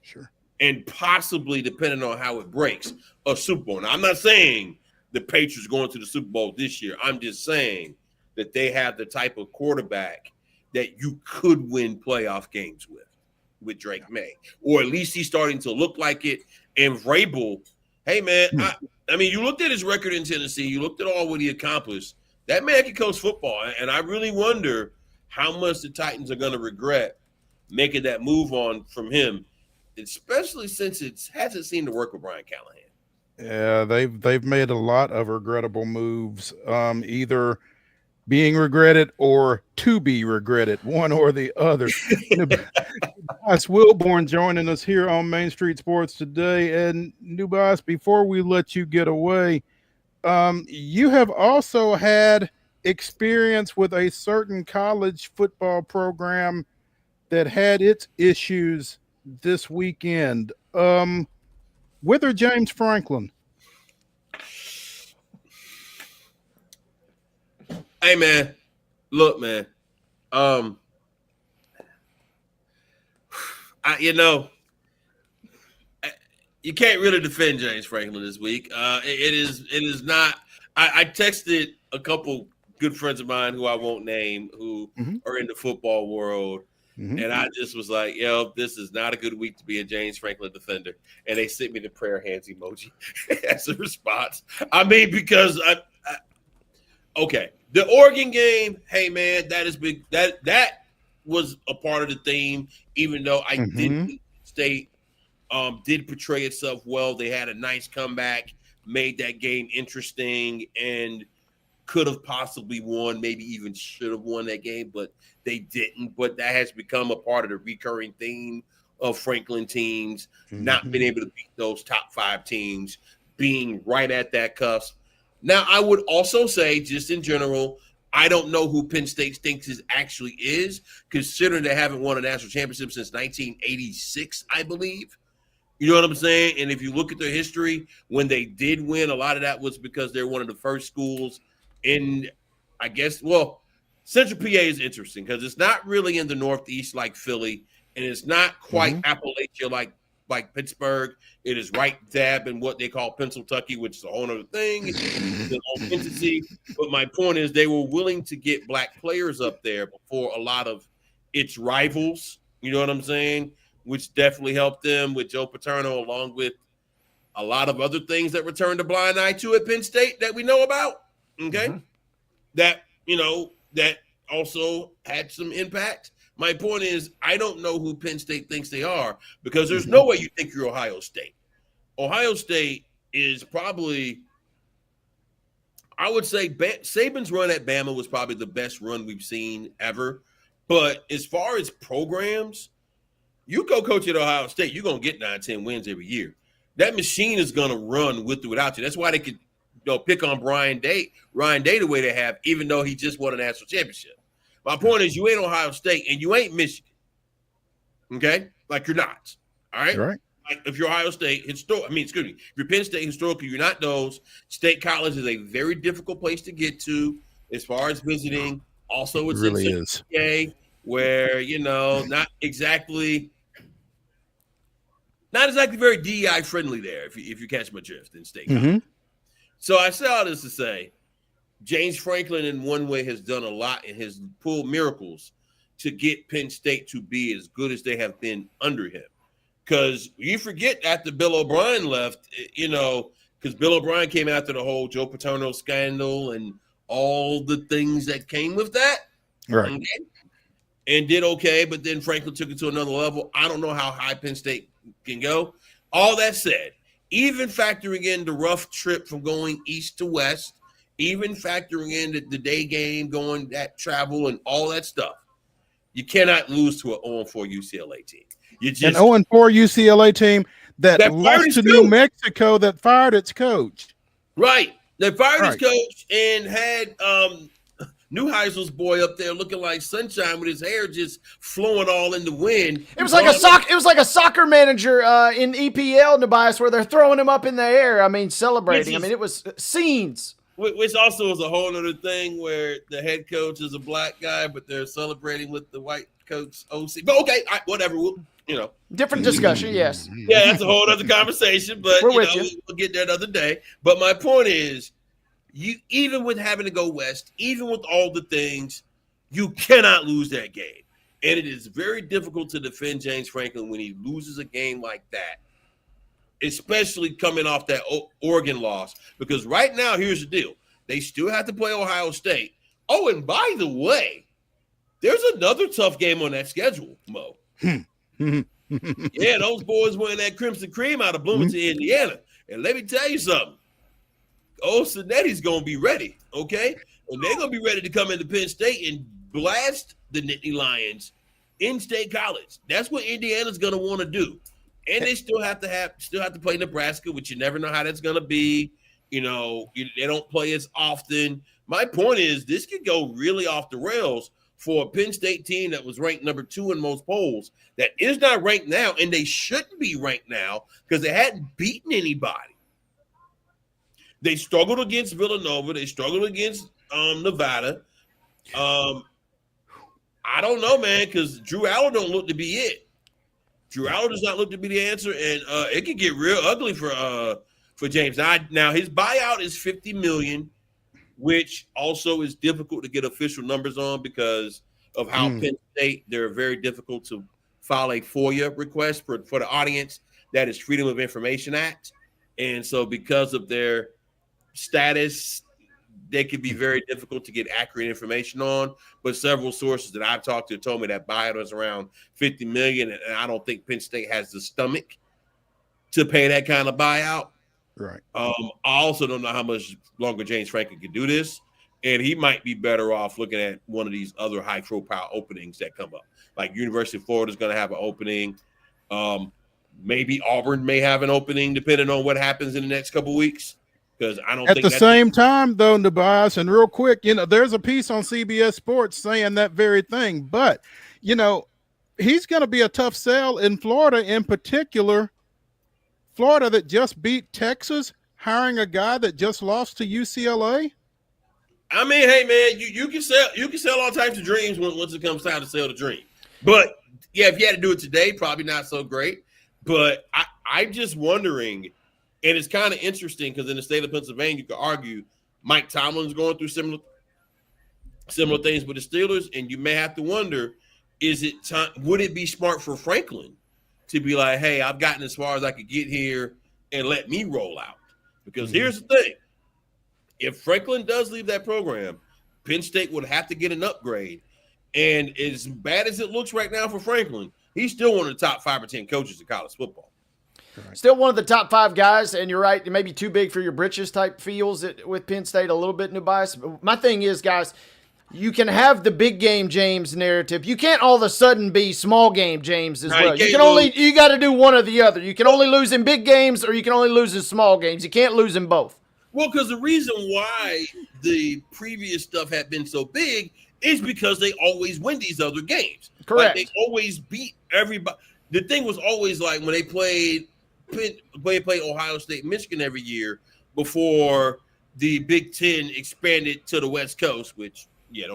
Sure. And possibly, depending on how it breaks, a Super Bowl. Now, I'm not saying the Patriots going to the Super Bowl this year. I'm just saying that they have the type of quarterback that you could win playoff games with Drake May. Or at least he's starting to look like it. And Vrabel, hey, man, I mean, you looked at his record in Tennessee. You looked at all what he accomplished. That man can coach football. And I really wonder how much the Titans are going to regret making that move on from him, especially since it hasn't seemed to work with Brian Callahan. Yeah, they've made a lot of regrettable moves, either being regretted or to be regretted, one or the other. NUBYJAS WILBORN joining us here on Main Street Sports today. And NUBYJAS, before we let you get away, you have also had experience with a certain college football program that had its issues this weekend. With or James Franklin? Hey, man. Look, man. You can't really defend James Franklin this week. It is not. I texted a couple good friends of mine who I won't name who are in the football world. And I just was like, yo, this is not a good week to be a James Franklin defender. And they sent me the prayer hands emoji as a response. I mean, because okay. The Oregon game, hey, man, that is big. That was a part of the theme, even though I didn't State did portray itself well. They had a nice comeback, made that game interesting, and could have possibly won, maybe even should have won that game, but they didn't. But that has become a part of the recurring theme of Franklin teams, not being able to beat those top 5 teams, being right at that cusp. Now, I would also say, just in general, I don't know who Penn State thinks it actually is, considering they haven't won a national championship since 1986, I believe. You know what I'm saying? And if you look at their history, when they did win, a lot of that was because they're one of the first schools in, I guess, well, Central PA is interesting because it's not really in the Northeast like Philly, and it's not quite Appalachia like Pittsburgh. It is right dab in what they call Pennsylvania, which is a whole other thing. It's an entity. But my point is they were willing to get black players up there before a lot of its rivals. You know what I'm saying? Which definitely helped them with Joe Paterno, along with a lot of other things that returned a blind eye to at Penn State that we know about. Okay. that that also had some impact. My point is, I don't know who Penn State thinks they are, because there's no way you think you're Ohio State. Ohio State is probably, I would say, Saban's run at Bama was probably the best run we've seen ever. But as far as programs, you go coach at Ohio State, you're going to get 9-10 wins every year. That machine is going to run with or without you. That's why they could pick on Ryan Day the way they have, even though he just won a national championship. My point is, you ain't Ohio State and you ain't Michigan. Okay? Like, you're not. All right? Right. Like, if you're Ohio State, if you're Penn State, historically, you're not those. State college is a very difficult place to get to as far as visiting. Also, it's really in CA, where, not exactly very DEI friendly there, if you catch my drift, in state college. So I say all this to say, James Franklin in one way has done a lot and has pulled miracles to get Penn State to be as good as they have been under him. Because you forget, after Bill O'Brien left, because Bill O'Brien came after the whole Joe Paterno scandal and all the things that came with that. Right. Okay? And did okay, but then Franklin took it to another level. I don't know how high Penn State can go. All that said, even factoring in the rough trip from going east to west, even factoring in the day game, going that travel and all that stuff, you cannot lose to an 0-4 UCLA team. You just, an 0-4 UCLA team that lost to New Mexico, that fired its coach. Right. They fired his coach and had Neuheisel's boy up there looking like sunshine with his hair just flowing all in the wind. It was like a soccer manager in EPL, NUBYJAS, where they're throwing him up in the air. I mean, celebrating. It was scenes. Which also is a whole other thing where the head coach is a black guy, but they're celebrating with the white coach OC. But okay, whatever. Different discussion. Yes. Yeah, that's a whole other conversation. But we'll get there another day. But my point is, you, even with having to go west, even with all the things, you cannot lose that game. And it is very difficult to defend James Franklin when he loses a game like that, especially coming off that Oregon loss. Because right now, here's the deal. They still have to play Ohio State. Oh, and by the way, there's another tough game on that schedule, Mo. Yeah, those boys wearing that Crimson Cream out of Bloomington, Indiana. And let me tell you something. Old Cinetti's going to be ready, okay? And they're going to be ready to come into Penn State and blast the Nittany Lions in State College. That's what Indiana's going to want to do. And they still have to play Nebraska, which you never know how that's going to be. They don't play as often. My point is, this could go really off the rails for a Penn State team that was ranked number 2 in most polls, that is not ranked now, and they shouldn't be ranked now because they hadn't beaten anybody. They struggled against Villanova. They struggled against Nevada. I don't know, man, because Drew Allen don't look to be it. Drew Allen does not look to be the answer, and it could get real ugly for James. Now his buyout is $50 million, which also is difficult to get official numbers on because of how Penn State, they're very difficult to file a FOIA request for the audience. That is Freedom of Information Act. And so because of their status, they could be very difficult to get accurate information on. But several sources that I've talked to told me that buyout is around $50 million, and I don't think Penn State has the stomach to pay that kind of buyout. Right. I also don't know how much longer James Franklin can do this, and he might be better off looking at one of these other high-profile openings that come up. Like University of Florida is going to have an opening. Maybe Auburn may have an opening, depending on what happens in the next couple of weeks. Because I don't. At the same time, though, NUBYJAS, and real quick, there's a piece on CBS Sports saying that very thing. But he's going to be a tough sell in Florida, in particular. Florida that just beat Texas, hiring a guy that just lost to UCLA. I mean, hey man, you can sell all types of dreams once it comes time to sell the dream. But yeah, if you had to do it today, probably not so great. But I'm just wondering, and it's kind of interesting because in the state of Pennsylvania, you could argue Mike Tomlin's going through similar things with the Steelers, and you may have to wonder, is it time? Would it be smart for Franklin to be like, hey, I've gotten as far as I could get here and let me roll out? Because here's the thing. If Franklin does leave that program, Penn State would have to get an upgrade. And as bad as it looks right now for Franklin, he's still one of the top 5 or 10 coaches in college football. Still one of the top 5 guys, and you're right, it may be too big for your britches type feels with Penn State a little bit, NUBYJAS. But my thing is, guys, you can have the big game James narrative. You can't all of a sudden be small game James as well. You got to do one or the other. You can only lose in big games or you can only lose in small games. You can't lose in both. Well, because the reason why the previous stuff had been so big is because they always win these other games. Correct. Like they always beat everybody. The thing was always like when they played Ohio State, Michigan every year before the Big Ten expanded to the West Coast, which we're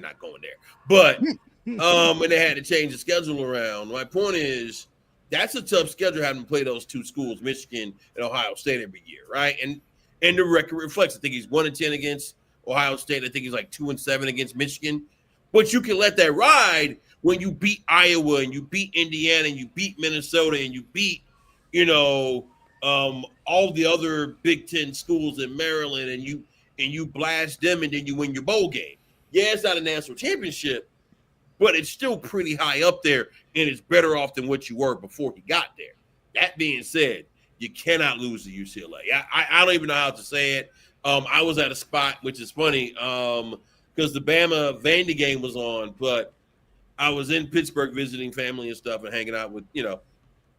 not going there. But when they had to change the schedule around, my point is that's a tough schedule having to play those 2 schools, Michigan and Ohio State, every year, right? And the record reflects. I think he's 1-10 against Ohio State. I think he's like 2-7 against Michigan. But you can let that ride when you beat Iowa and you beat Indiana and you beat Minnesota and you beat, all the other Big Ten schools in Maryland and you blast them and then you win your bowl game. Yeah, it's not a national championship, but it's still pretty high up there and it's better off than what you were before he got there. That being said, you cannot lose to UCLA. I don't even know how to say it. I was at a spot, which is funny, because the Bama Vandy game was on, but I was in Pittsburgh visiting family and stuff and hanging out with,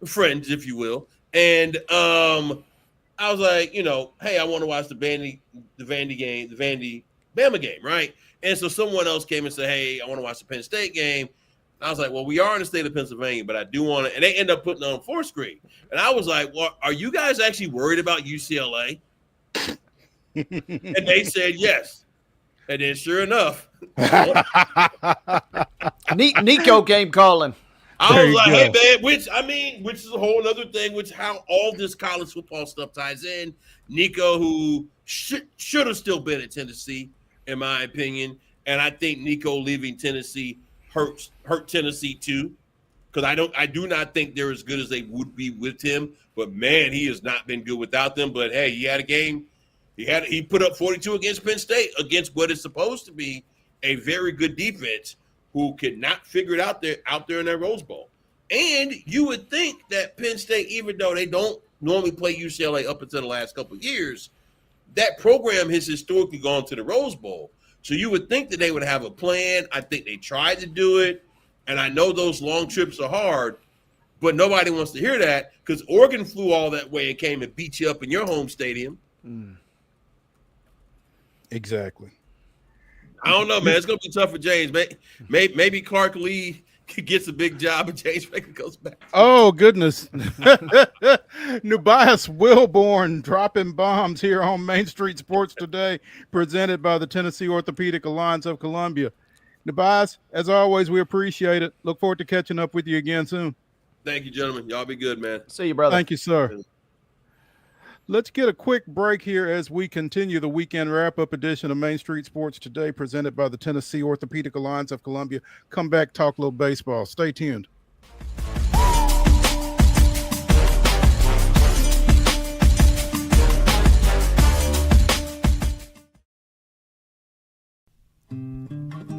friends, if you will. And I was like, hey, I want to watch the Vandy Bama game, right? And so someone else came and said, hey, I want to watch the Penn State game. And I was like, well, we are in the state of Pennsylvania, but I do want to. And they end up putting it on 4th screen. And I was like, well, are you guys actually worried about UCLA? And they said yes. And then sure enough, Nico game calling. I was like, hey, man, which is a whole other thing, which how all this college football stuff ties in. Nico, who should have still been at Tennessee, in my opinion. And I think Nico leaving Tennessee hurt Tennessee too. Because I do not think they're as good as they would be with him. But man, he has not been good without them. But hey, he had a game. He put up 42 against Penn State, against what is supposed to be a very good defense who could not figure it out there in their Rose Bowl. And you would think that Penn State, even though they don't normally play UCLA up until the last couple of years, that program has historically gone to the Rose Bowl. So you would think that they would have a plan. I think they tried to do it. And I know those long trips are hard, but nobody wants to hear that because Oregon flew all that way and came and beat you up in your home stadium. Exactly. I don't know, man. It's going to be tough for James. Maybe Clark Lee gets a big job and James Franklin goes back. Oh, goodness. NUBYJAS WILBORN dropping bombs here on Main Street Sports Today, presented by the Tennessee Orthopedic Alliance of Columbia. NUBYJAS, as always, we appreciate it. Look forward to catching up with you again soon. Thank you, gentlemen. Y'all be good, man. See you, brother. Thank you, sir. Let's get a quick break here as we continue the weekend wrap-up edition of Main Street Sports Today, presented by the Tennessee Orthopedic Alliance of Columbia. Come back, talk a little baseball. Stay tuned.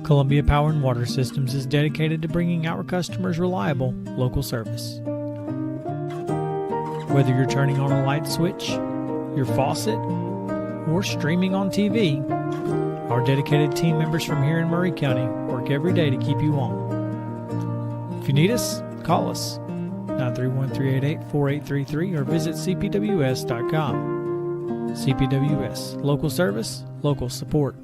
Columbia Power and Water Systems is dedicated to bringing our customers reliable local service. Whether you're turning on a light switch, your faucet, or streaming on TV, our dedicated team members from here in Murray County work every day to keep you on. If you need us, call us 931-388-4833 or visit cpws.com. CPWS, local service, local support.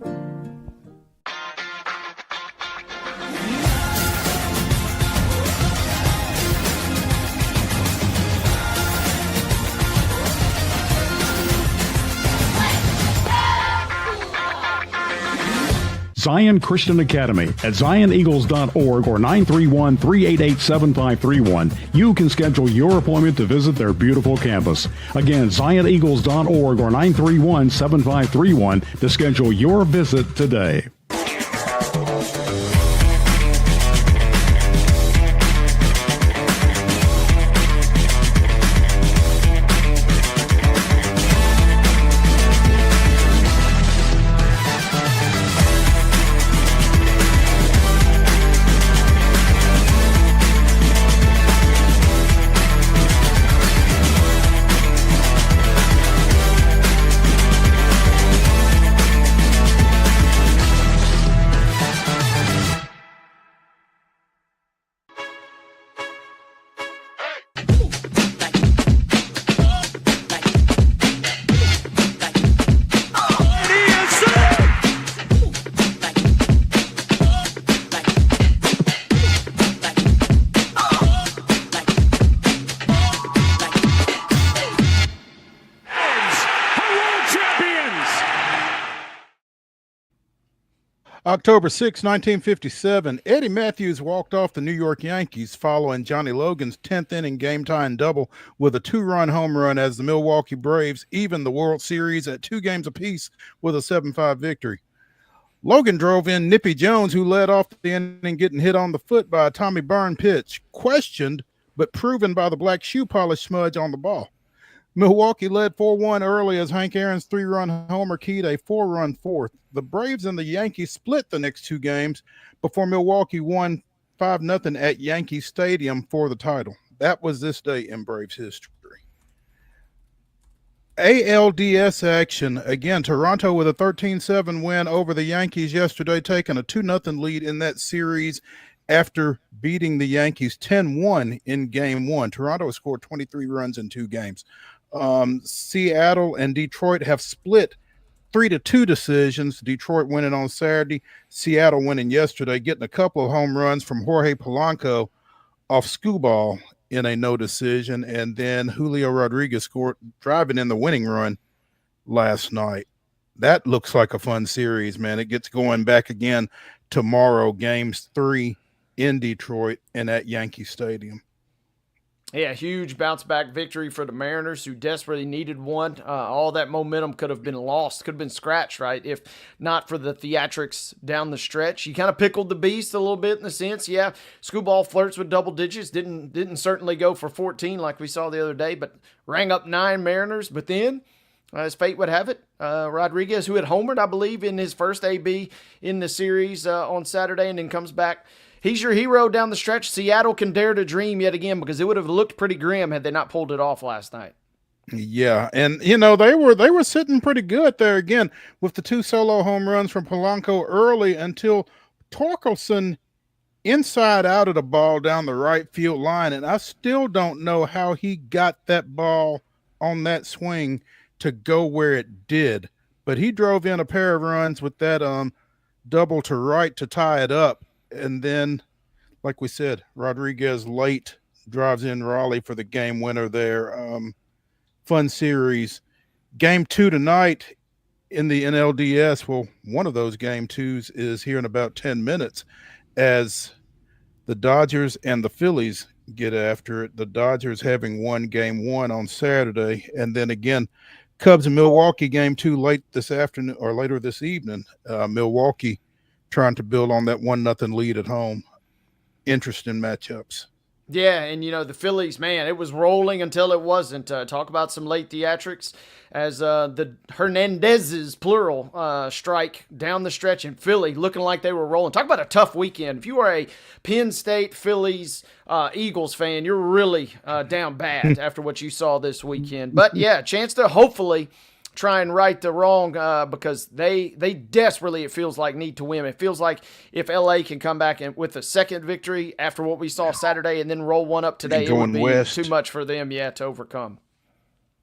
Zion Christian Academy at zioneagles.org or 931-388-7531. You can schedule your appointment to visit their beautiful campus. Again, zioneagles.org or 931-7531 to schedule your visit today. October 6, 1957, Eddie Matthews walked off the New York Yankees following Johnny Logan's 10th inning game-tying double with a 2-run home run as the Milwaukee Braves evened the World Series at 2 games apiece with a 7-5 victory. Logan drove in Nippy Jones, who led off the inning getting hit on the foot by a Tommy Byrne pitch, questioned but proven by the black shoe polish smudge on the ball. Milwaukee led 4-1 early as Hank Aaron's 3-run homer keyed a 4-run fourth. The Braves and the Yankees split the next 2 games before Milwaukee won 5-0 at Yankee Stadium for the title. That was this day in Braves history. ALDS action. Again, Toronto with a 13-7 win over the Yankees yesterday, taking a 2-0 lead in that series after beating the Yankees 10-1 in Game 1. Toronto has scored 23 runs in 2 games. Seattle and Detroit have split 3-2 decisions. Detroit winning on Saturday, Seattle winning yesterday, getting a couple of home runs from Jorge Polanco off Skubal in a no decision, and then Julio Rodriguez scored driving in the winning run last night. That looks like a fun series, man. It gets going back again tomorrow, games 3 in Detroit and at Yankee Stadium. Yeah, huge bounce-back victory for the Mariners, who desperately needed one. All that momentum could have been lost, could have been scratched, right, if not for the theatrics down the stretch. He kind of pickled the beast a little bit in the sense, yeah, Skubal flirts with double digits, didn't certainly go for 14 like we saw the other day, but rang up 9 Mariners. But then, as fate would have it, Rodriguez, who had homered, I believe, in his first AB in the series on Saturday, and then comes back. He's your hero down the stretch. Seattle can dare to dream yet again, because it would have looked pretty grim had they not pulled it off last night. Yeah, and you know they were sitting pretty good there again with the 2 solo home runs from Polanco early until Torkelson inside out of the ball down the right field line, and I still don't know how he got that ball on that swing to go where it did, but he drove in a pair of runs with that double to right to tie it up. And then, like we said, Rodriguez late drives in Raleigh for the game winner there. Fun series. Game 2 tonight in the NLDS. Well, one of those game 2s is here in about 10 minutes as the Dodgers and the Phillies get after it. The Dodgers having won game 1 on Saturday. And then again, Cubs and Milwaukee game 2 late this afternoon or later this evening. Milwaukee trying to build on that 1-0 lead at home. Interesting matchups. Yeah, and you know, the Phillies, man, it was rolling until it wasn't. Talk about some late theatrics as the Hernandez's, plural, strike down the stretch in Philly, looking like they were rolling. Talk about a tough weekend. If you are a Penn State, Phillies, Eagles fan, you're really down bad after what you saw this weekend. But yeah, chance to hopefully try and right the wrong because they desperately, it feels like, need to win. It feels like if LA can come back and with a second victory after what we saw Saturday and then roll one up today, it would be west. Too much for them yet to overcome.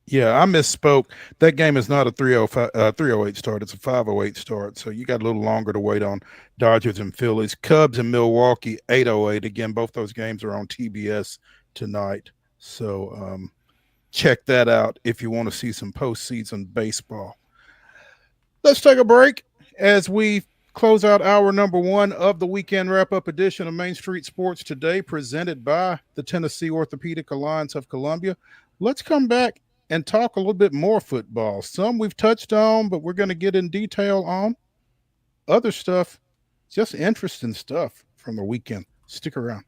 Yeah, I misspoke. That game is not a 308 start. It's a 508 start. So you got a little longer to wait on Dodgers and Phillies. Cubs and Milwaukee, 808. Again, both those games are on TBS tonight. So, check that out if you want to see some postseason baseball. Let's take a break as we close out hour number 1 of the weekend wrap-up edition of Main Street Sports Today, presented by the Tennessee Orthopedic Alliance of Columbia. Let's come back and talk a little bit more football. Some we've touched on, but we're going to get in detail on other stuff, just interesting stuff from the weekend. Stick around.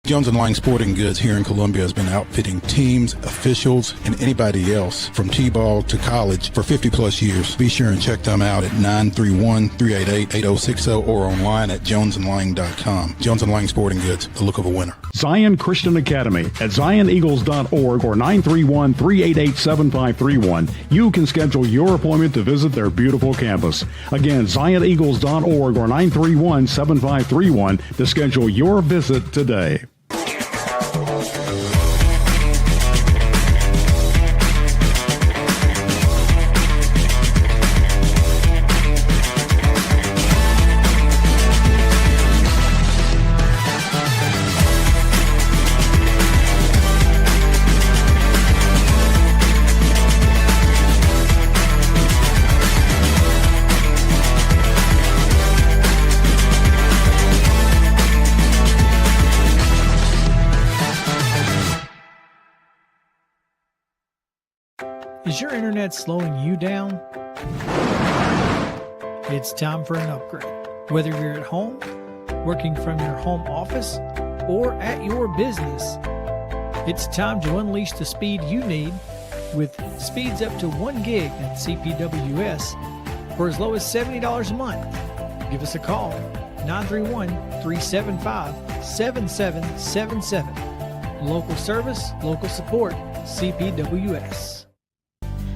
Jones & Lang Sporting Goods here in Columbia has been outfitting teams, officials, and anybody else from T-ball to college for 50-plus years. Be sure and check them out at 931-388-8060 or online at jonesandlang.com. Jones & Lang Sporting Goods, the look of a winner. Zion Christian Academy at zioneagles.org or 931-388-7531. You can schedule your appointment to visit their beautiful campus. Again, zioneagles.org or 931-7531 to schedule your visit today. Is your internet slowing you down? It's time for an upgrade. Whether you're at home, working from your home office, or at your business, it's time to unleash the speed you need with speeds up to 1 gig at CPWS for as low as $70 a month. Give us a call, 931-375-7777. Local service, local support, CPWS.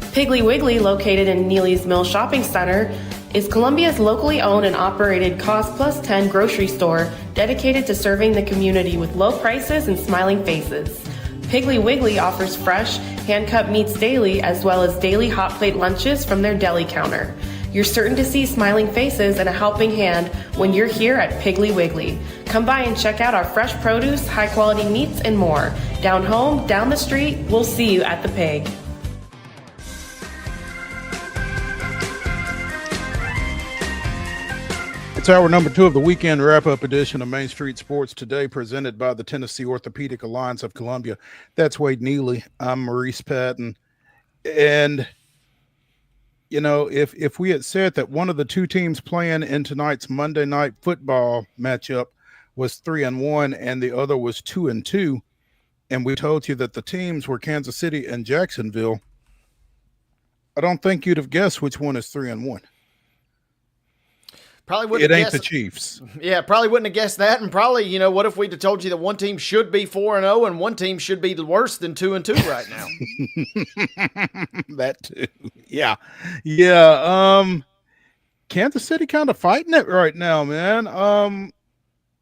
Piggly Wiggly, located in Neely's Mill Shopping Center, is Columbia's locally owned and operated Cost Plus 10 grocery store dedicated to serving the community with low prices and smiling faces. Piggly Wiggly offers fresh, hand-cut meats daily as well as daily hot plate lunches from their deli counter. You're certain to see smiling faces and a helping hand when you're here at Piggly Wiggly. Come by and check out our fresh produce, high-quality meats, and more. Down home, down the street, we'll see you at the Pig. It's hour number 2 of the weekend wrap-up edition of Main Street Sports Today, presented by the Tennessee Orthopedic Alliance of Columbia. That's Wade Neely. I'm Maurice Patton. And, you know, if we had said that one of the two teams playing in tonight's Monday night football matchup was 3-1 and the other was 2-2, and we told you that the teams were Kansas City and Jacksonville, I don't think you'd have guessed which one is 3-1. Probably wouldn't it have ain't guessed, the Chiefs. Yeah, probably wouldn't have guessed that. And probably, you know, what if we'd have told you that one team should be 4-0 and one team should be worse than 2-2 right now? That too. Yeah. Yeah. Kansas City kind of fighting it right now, man.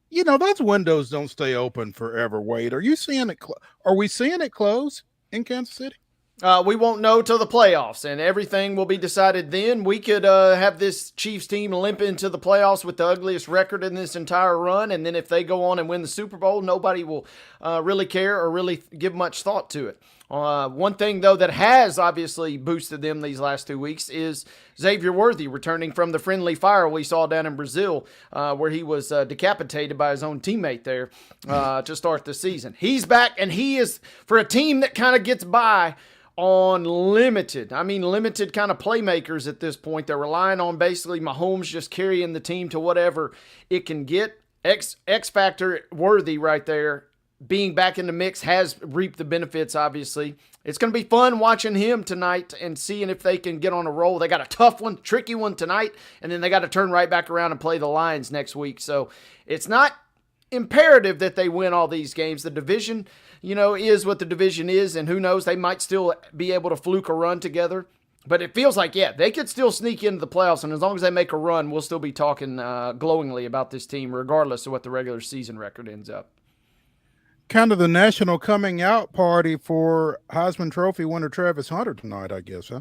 You know, those windows don't stay open forever, Wade. Are you seeing it? Are we seeing it close in Kansas City? We won't know till the playoffs, and everything will be decided then. We could have this Chiefs team limp into the playoffs with the ugliest record in this entire run, and then if they go on and win the Super Bowl, nobody will really care or really give much thought to it. One thing, though, that has obviously boosted them these last 2 weeks is Xavier Worthy returning from the friendly fire we saw down in Brazil, where he was decapitated by his own teammate there to start the season. He's back, and he is, for a team that kind of gets by on limited kind of playmakers at this point. They're relying on basically Mahomes just carrying the team to whatever it can get. X Factor Worthy right there, being back in the mix, has reaped the benefits, obviously. It's going to be fun watching him tonight and seeing if they can get on a roll. They got a tough one, tricky one tonight, and then they got to turn right back around and play the Lions next week. So it's not imperative that they win all these games. The division, you know, is what the division is, and who knows, they might still be able to fluke a run together. But it feels like, yeah, they could still sneak into the playoffs, and as long as they make a run, we'll still be talking glowingly about this team, regardless of what the regular season record ends up. Kind of the national coming out party for Heisman Trophy winner Travis Hunter tonight, I guess, huh?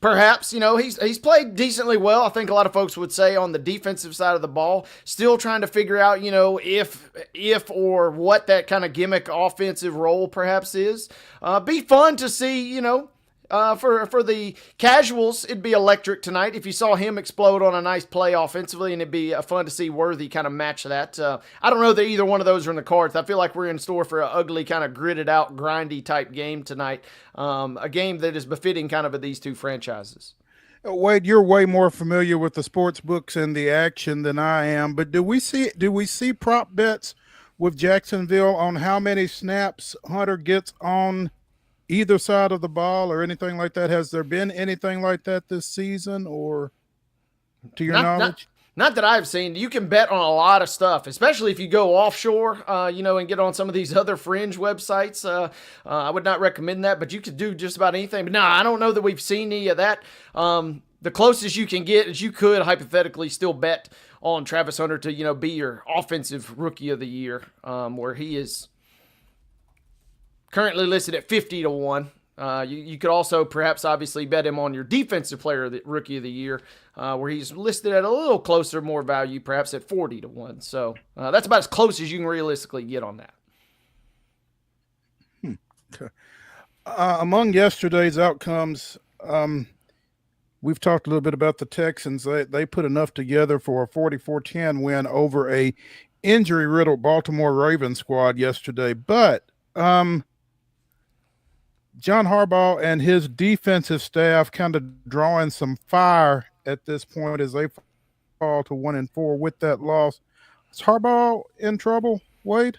Perhaps, you know, he's played decently well. I think a lot of folks would say on the defensive side of the ball, still trying to figure out, you know, if or what that kind of gimmick offensive role perhaps is. Be fun to see, you know, for the casuals, it'd be electric tonight if you saw him explode on a nice play offensively, and it'd be fun to see Worthy kind of match that. I don't know that either one of those are in the cards. I feel like we're in store for an ugly, kind of gritted out, grindy type game tonight. A game that is befitting kind of these two franchises. Wade, you're way more familiar with the sports books and the action than I am, but do we see prop bets with Jacksonville on how many snaps Hunter gets on either side of the ball or anything like that? Has there been anything like that this season, or to your knowledge? Not that I've seen. You can bet on a lot of stuff, especially if you go offshore, you know, and get on some of these other fringe websites. I would not recommend that, but you could do just about anything. But no, I don't know that we've seen any of that. The closest you can get is you could hypothetically still bet on Travis Hunter to, you know, be your offensive rookie of the year, where he is currently listed at 50-1. You could also perhaps obviously bet him on your defensive player, the rookie of the year, where he's listed at a little closer, more value, perhaps at 40-1. So that's about as close as you can realistically get on that. Okay. Among yesterday's outcomes, we've talked a little bit about the Texans. They put enough together for a 44-10 win over a injury-riddled Baltimore Ravens squad yesterday, but John Harbaugh and his defensive staff kind of drawing some fire at this point as they fall to 1-4 with that loss. Is Harbaugh in trouble, Wade?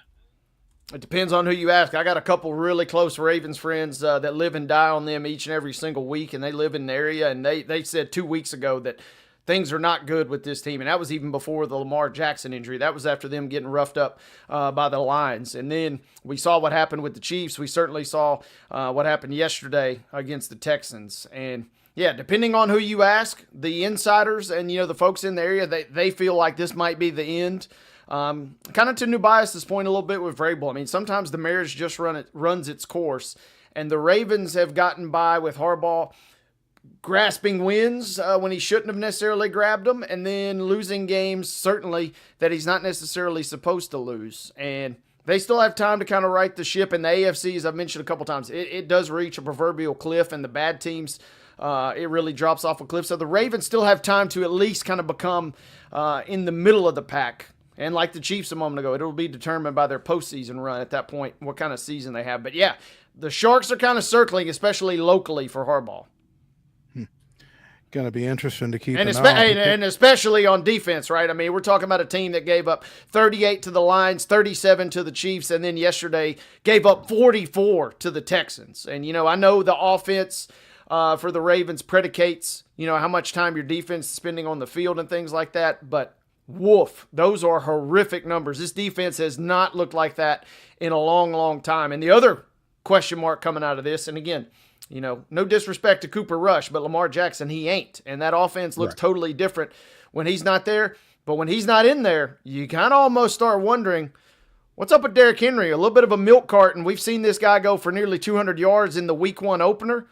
It depends on who you ask. I got a couple really close Ravens friends that live and die on them each and every single week, and they live in the area, and they said 2 weeks ago that things are not good with this team, and that was even before the Lamar Jackson injury. That was after them getting roughed up by the Lions. And then we saw what happened with the Chiefs. We certainly saw what happened yesterday against the Texans. And yeah, depending on who you ask, the insiders and, the folks in the area, they feel like this might be the end. Kind of to NUBYJAS' point a little bit with Vrabel. I mean, sometimes the marriage just runs its course, and the Ravens have gotten by with Harbaugh grasping wins when he shouldn't have necessarily grabbed them, and then losing games, certainly, that he's not necessarily supposed to lose. And they still have time to kind of right the ship. In the AFC, as I've mentioned a couple times, it does reach a proverbial cliff, and the bad teams, it really drops off a cliff. So the Ravens still have time to at least kind of become in the middle of the pack. And like the Chiefs a moment ago, it'll be determined by their postseason run at that point, what kind of season they have. But yeah, the Sharks are kind of circling, especially locally for Harbaugh. Going to be interesting to keep and an eye on. And especially on defense, right? I mean, we're talking about a team that gave up 38 to the Lions, 37 to the Chiefs, and then yesterday gave up 44 to the Texans. And, I know the offense for the Ravens predicates, how much time your defense is spending on the field and things like that, but woof, those are horrific numbers. This defense has not looked like that in a long, long time. And the other question mark coming out of this, and again, no disrespect to Cooper Rush, but Lamar Jackson, he ain't. And that offense looks totally different when he's not there. But when he's not in there, you kind of almost start wondering, what's up with Derrick Henry? A little bit of a milk carton. We've seen this guy go for nearly 200 yards in the week 1 opener.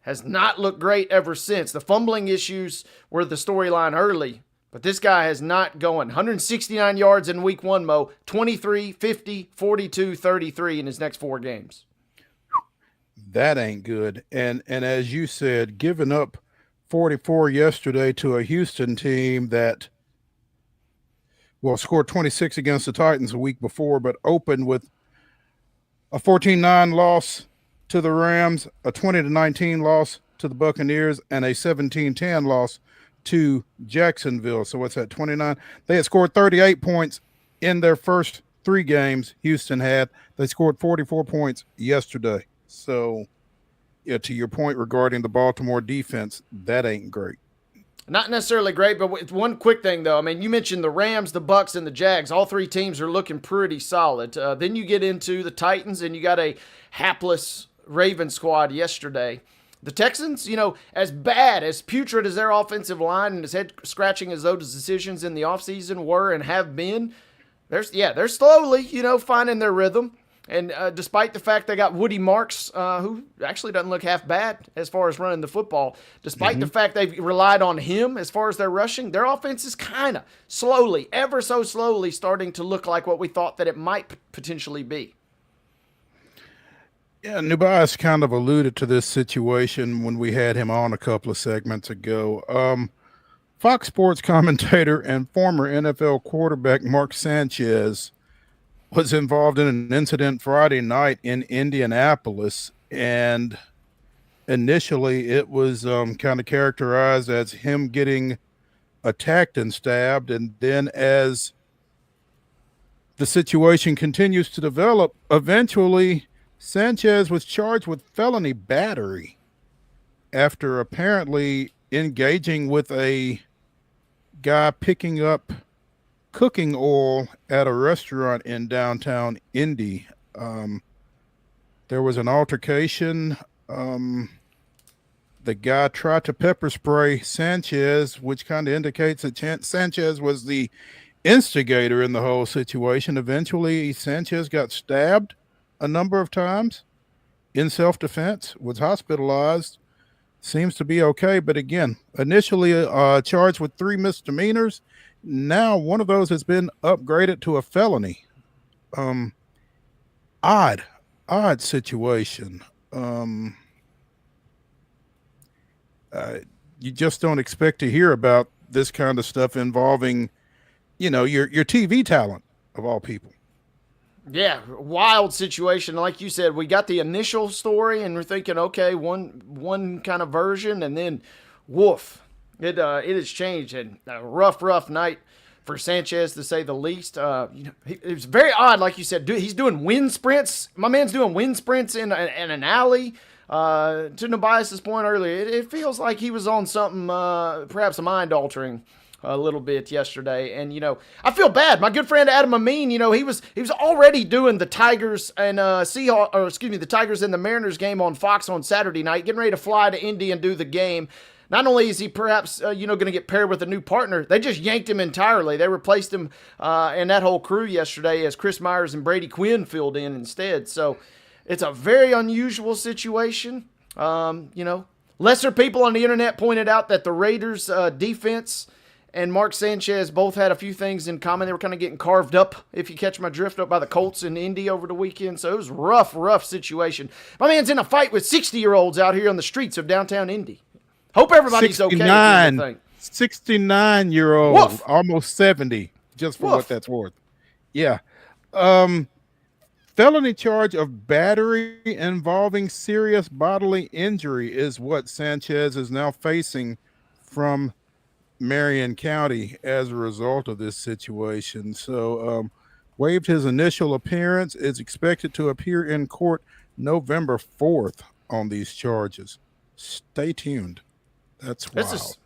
Has not looked great ever since. The fumbling issues were the storyline early, but this guy has not going. 169 yards in week 1, Mo. 23, 50, 42, 33 in his next 4 games. That ain't good. And as you said, giving up 44 yesterday to a Houston team that, scored 26 against the Titans a week before, but opened with a 14-9 loss to the Rams, a 20-19 loss to the Buccaneers, and a 17-10 loss to Jacksonville. So what's that, 29? They had scored 38 points in their first 3 games, Houston had. They scored 44 points yesterday. So, yeah, to your point regarding the Baltimore defense, that ain't great. Not necessarily great, but one quick thing, though. I mean, you mentioned the Rams, the Bucks, and the Jags. All 3 teams are looking pretty solid. Then you get into the Titans, and you got a hapless Ravens squad yesterday. The Texans, as bad, as putrid as their offensive line and as head-scratching as those decisions in the offseason were and have been, they're slowly, finding their rhythm. And despite the fact they got Woody Marks, who actually doesn't look half bad as far as running the football, despite the fact they've relied on him as far as their rushing, their offense is kind of slowly, ever so slowly, starting to look like what we thought that it might potentially be. Yeah, NUBYJAS kind of alluded to this situation when we had him on a couple of segments ago. Fox Sports commentator and former NFL quarterback Mark Sanchez was involved in an incident Friday night in Indianapolis, and initially it was kind of characterized as him getting attacked and stabbed, and then as the situation continues to develop, eventually Sanchez was charged with felony battery after apparently engaging with a guy picking up cooking oil at a restaurant in downtown Indy. There was an altercation. The guy tried to pepper spray Sanchez, which kind of indicates that Sanchez was the instigator in the whole situation. Eventually, Sanchez got stabbed a number of times in self-defense, was hospitalized, seems to be okay. But again, initially charged with 3 misdemeanors. Now one of those has been upgraded to a felony. Odd situation. You just don't expect to hear about this kind of stuff involving, your TV talent of all people. Yeah, wild situation. Like you said, we got the initial story, and we're thinking, okay, one kind of version, and then, woof, it has changed. And a rough night for Sanchez, to say the least. It was very odd, like you said. He's doing wind sprints. My man's doing wind sprints in an alley. To NUBYJAS' point earlier, it feels like he was on something, perhaps a mind altering a little bit yesterday. And, I feel bad. My good friend Adam Amin, he was already doing the Tigers and the Tigers and the Mariners game on Fox on Saturday night, getting ready to fly to Indy and do the game. Not only is he perhaps, going to get paired with a new partner, they just yanked him entirely. They replaced him and that whole crew yesterday as Chris Myers and Brady Quinn filled in instead. So it's a very unusual situation. Lesser people on the internet pointed out that the Raiders defense and Mark Sanchez both had a few things in common. They were kind of getting carved up, if you catch my drift, up by the Colts in Indy over the weekend. So it was a rough situation. My man's in a fight with 60-year-olds out here on the streets of downtown Indy. Hope everybody's okay. 69-year-old, almost 70, just for what that's worth. Yeah. Felony charge of battery involving serious bodily injury is what Sanchez is now facing from Marion County as a result of this situation. So waived his initial appearance, is expected to appear in court November 4th on these charges. Stay tuned. That's wild.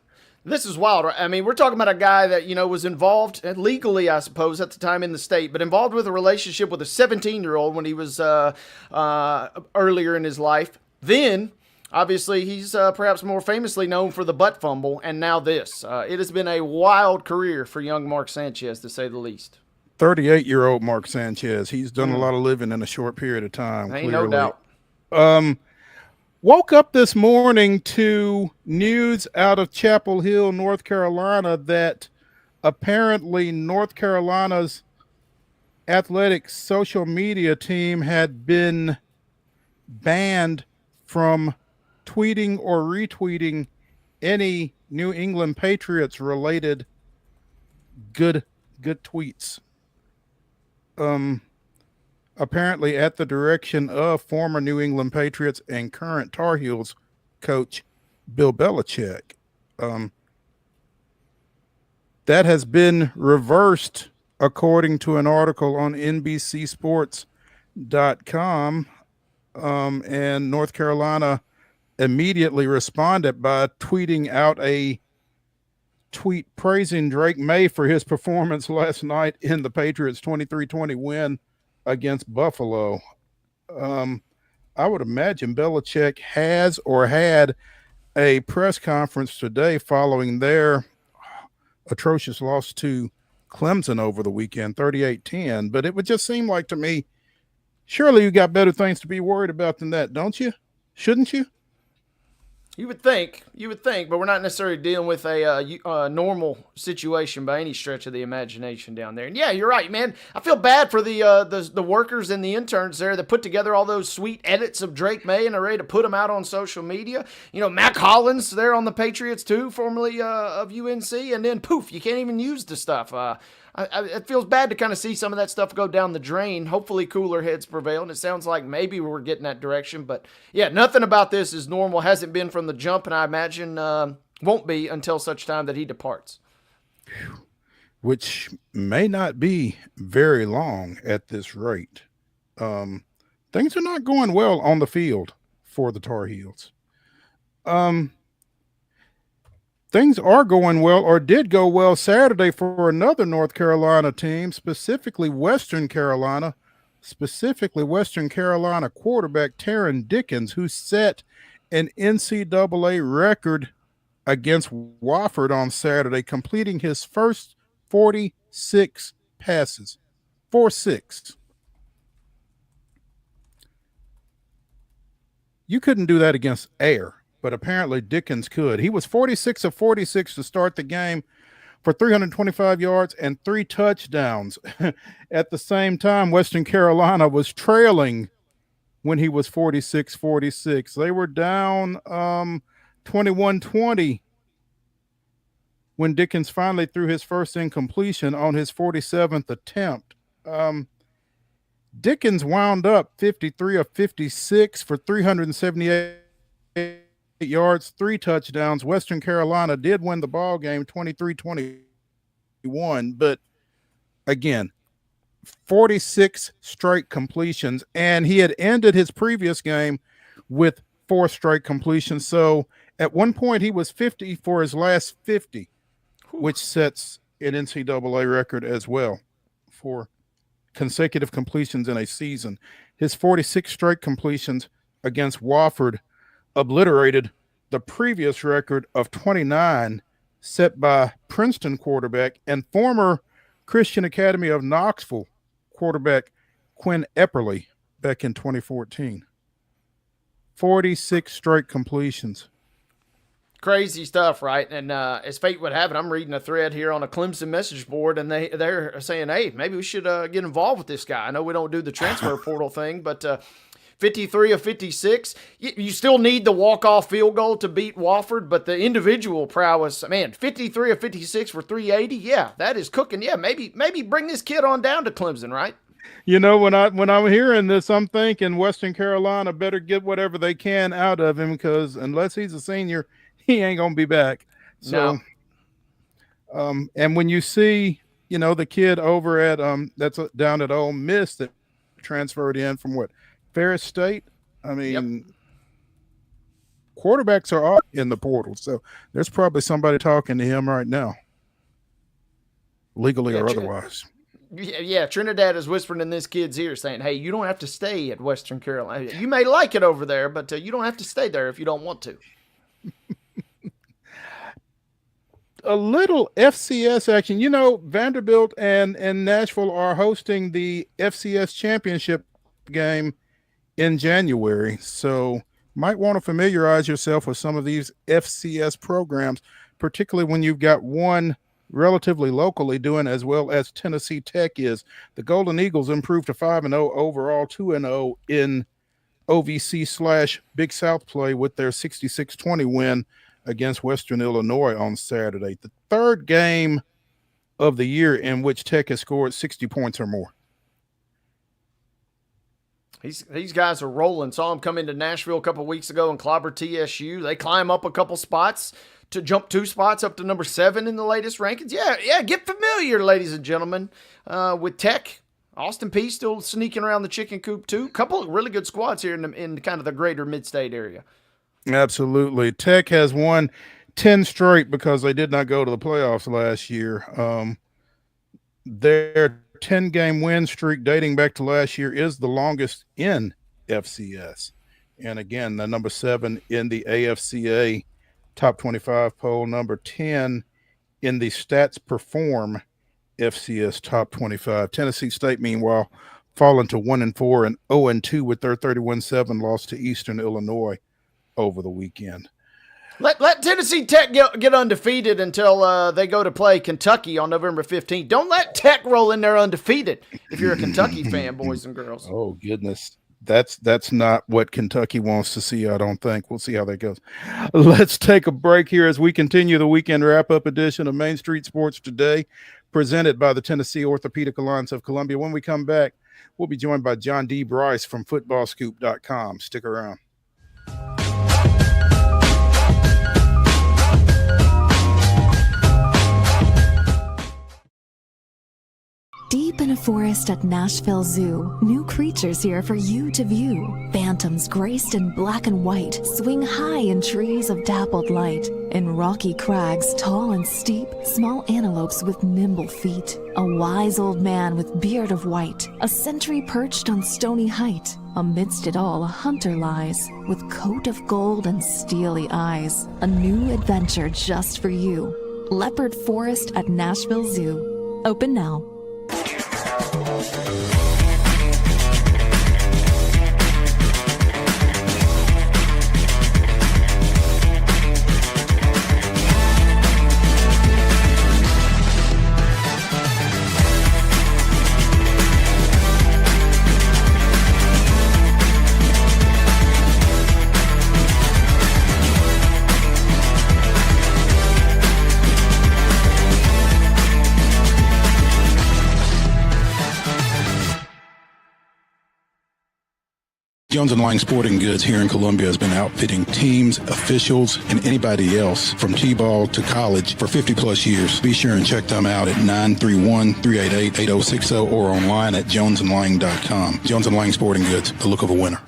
This is wild. I mean, we're talking about a guy that, was involved legally, I suppose, at the time in the state, but involved with a relationship with a 17-year-old when he was earlier in his life. Then, obviously, he's perhaps more famously known for the butt fumble, and now this. It has been a wild career for young Mark Sanchez, to say the least. 38-year-old Mark Sanchez. He's done a lot of living in a short period of time. Ain't no doubt. Woke up this morning to news out of Chapel Hill, North Carolina, that apparently North Carolina's athletic social media team had been banned from tweeting or retweeting any New England Patriots related good tweets. Apparently at the direction of former New England Patriots and current Tar Heels coach Bill Belichick. That has been reversed according to an article on NBCSports.com. And North Carolina immediately responded by tweeting out a tweet praising Drake May for his performance last night in the Patriots 23-20 win against Buffalo. I would imagine Belichick has or had a press conference today following their atrocious loss to Clemson over the weekend, 38-10. But it would just seem like to me, surely you got better things to be worried about than that, don't you? Shouldn't you? You would think, but we're not necessarily dealing with a normal situation by any stretch of the imagination down there. And yeah, you're right, man. I feel bad for the workers and the interns there that put together all those sweet edits of Drake May and are ready to put them out on social media. Mac Hollins there on the Patriots too, formerly of UNC, and then poof, you can't even use the stuff. It feels bad to kind of see some of that stuff go down the drain. Hopefully cooler heads prevail, and it sounds like maybe we're getting that direction. But yeah, nothing about this is normal. Hasn't been from the jump, and I imagine won't be until such time that he departs. Which may not be very long at this rate. Things are not going well on the field for the Tar Heels. Things are going well, or did go well Saturday for another North Carolina team, specifically Western Carolina quarterback Taron Dickens, who set an NCAA record against Wofford on Saturday, completing his first 46 passes. 4-6. You couldn't do that against air, but apparently Dickens could. He was 46 of 46 to start the game for 325 yards and 3 touchdowns. At the same time, Western Carolina was trailing when he was 46-46. They were down 21-20 when Dickens finally threw his first incompletion on his 47th attempt. Dickens wound up 53 of 56 for 378 yards, 3 touchdowns. Western Carolina did win the ball game 23-21, but again, 46 straight completions, and he had ended his previous game with 4 straight completions. So at one point he was 50 for his last 50, which sets an NCAA record as well for consecutive completions in a season. His 46 straight completions against Wofford obliterated the previous record of 29 set by Princeton quarterback and former Christian Academy of Knoxville quarterback Quinn Epperly back in 2014. 46 straight completions. Crazy stuff, right? And as fate would have it, I'm reading a thread here on a Clemson message board, and they're saying, hey, maybe we should get involved with this guy. I know we don't do the transfer portal thing, but 53 of 56. You still need the walk-off field goal to beat Wofford, but the individual prowess, man, 53 of 56 for 380. Yeah, that is cooking. Yeah, maybe bring this kid on down to Clemson, right? You know, when I'm hearing this, I'm thinking Western Carolina better get whatever they can out of him, because unless he's a senior, he ain't gonna be back. So, and when you see, you know, the kid over at that's down at Ole Miss that transferred in from Ferris State. I mean, quarterbacks are all in the portal, so there's probably somebody talking to him right now, legally or otherwise. Yeah, Trinidad is whispering in this kid's ear saying, hey, you don't have to stay at Western Carolina. You may like it over there, but you don't have to stay there if you don't want to. A little FCS action. You know, Vanderbilt and Nashville are hosting the FCS championship game in January. So might want to familiarize yourself with some of these FCS programs, particularly when you've got one relatively locally doing as well as Tennessee Tech is. The Golden Eagles improved to 5-0 overall, 2-0 in OVC/Big South play with their 66-20 win against Western Illinois on Saturday. The third game of the year in which Tech has scored 60 points or more. These guys are rolling. Saw them come into Nashville a couple weeks ago and clobber TSU. They climb up a couple spots to jump 2 spots up to number 7 in the latest rankings. Yeah, get familiar, ladies and gentlemen, with Tech. Austin Peay still sneaking around the chicken coop too. Couple of really good squads here in kind of the greater mid-state area. Absolutely. Tech has won 10 straight because they did not go to the playoffs last year. Their 10-game win streak dating back to last year is the longest in FCS. And again, the number 7 in the AFCA top 25 poll, number 10 in the Stats Perform FCS top 25. Tennessee State, meanwhile, fallen to 1-4 and 0-2 with their 31-7 loss to Eastern Illinois over the weekend. Let Tennessee Tech get undefeated until they go to play Kentucky on November 15th. Don't let Tech roll in there undefeated if you're a Kentucky fan, boys and girls. Oh, goodness. That's not what Kentucky wants to see, I don't think. We'll see how that goes. Let's take a break here as we continue the weekend wrap-up edition of Main Street Sports Today, presented by the Tennessee Orthopedic Alliance of Columbia. When we come back, we'll be joined by John D. Bryce from footballscoop.com. Stick around. Deep in a forest at Nashville Zoo, new creatures here for you to view. Phantoms graced in black and white swing high in trees of dappled light. In rocky crags, tall and steep, small antelopes with nimble feet. A wise old man with beard of white, a sentry perched on stony height. Amidst it all, a hunter lies, with coat of gold and steely eyes. A new adventure just for you. Leopard Forest at Nashville Zoo. Open now. Jones & Lang Sporting Goods here in Columbia has been outfitting teams, officials, and anybody else from T-ball to college for 50-plus years. Be sure and check them out at 931-388-8060 or online at jonesandlang.com. Jones & Lang Sporting Goods, the look of a winner.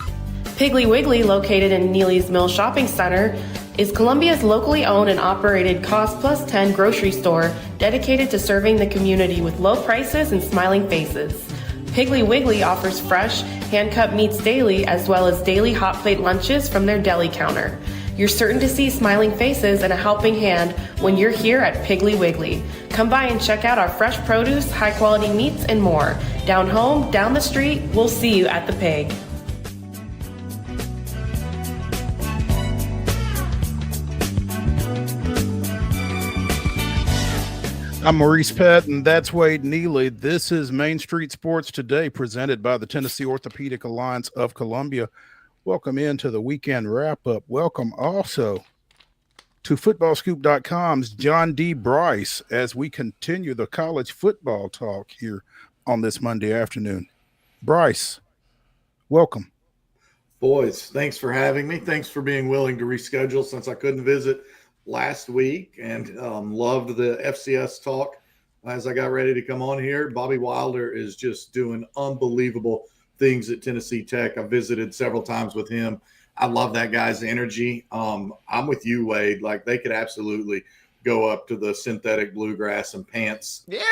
Piggly Wiggly, located in Neely's Mill Shopping Center, is Columbia's locally owned and operated Cost Plus 10 grocery store dedicated to serving the community with low prices and smiling faces. Piggly Wiggly offers fresh, hand-cut meats daily, as well as daily hot plate lunches from their deli counter. You're certain to see smiling faces and a helping hand when you're here at Piggly Wiggly. Come by and check out our fresh produce, high-quality meats, and more. Down home, down the street, we'll see you at the Pig. I'm Maurice Pett, and that's Wade Neely. This is Main Street Sports Today, presented by the Tennessee Orthopedic Alliance of Columbia. Welcome into the weekend wrap-up. Welcome also to FootballScoop.com's John D. Bryce as we continue the college football talk here on this Monday afternoon. Bryce, welcome. Boys, thanks for having me. Thanks for being willing to reschedule since I couldn't visit last week, and loved the FCS talk as I got ready to come on here. Bobby Wilder is just doing unbelievable things at Tennessee Tech. I visited several times with him. I love that guy's energy. I'm with you, Wade. Like, they could absolutely go up to the synthetic bluegrass and pants the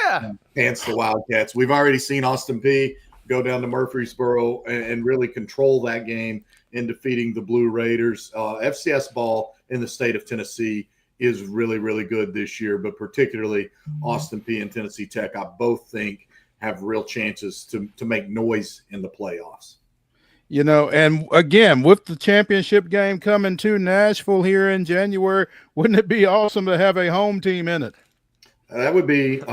Wildcats. We've already seen Austin Peay go down to Murfreesboro and really control that game in defeating the Blue Raiders. FCS ball in the state of Tennessee is really, really good this year, but particularly Austin Peay and Tennessee Tech, I both think have real chances to make noise in the playoffs. You know, and again, with the championship game coming to Nashville here in January, wouldn't it be awesome to have a home team in it? That would be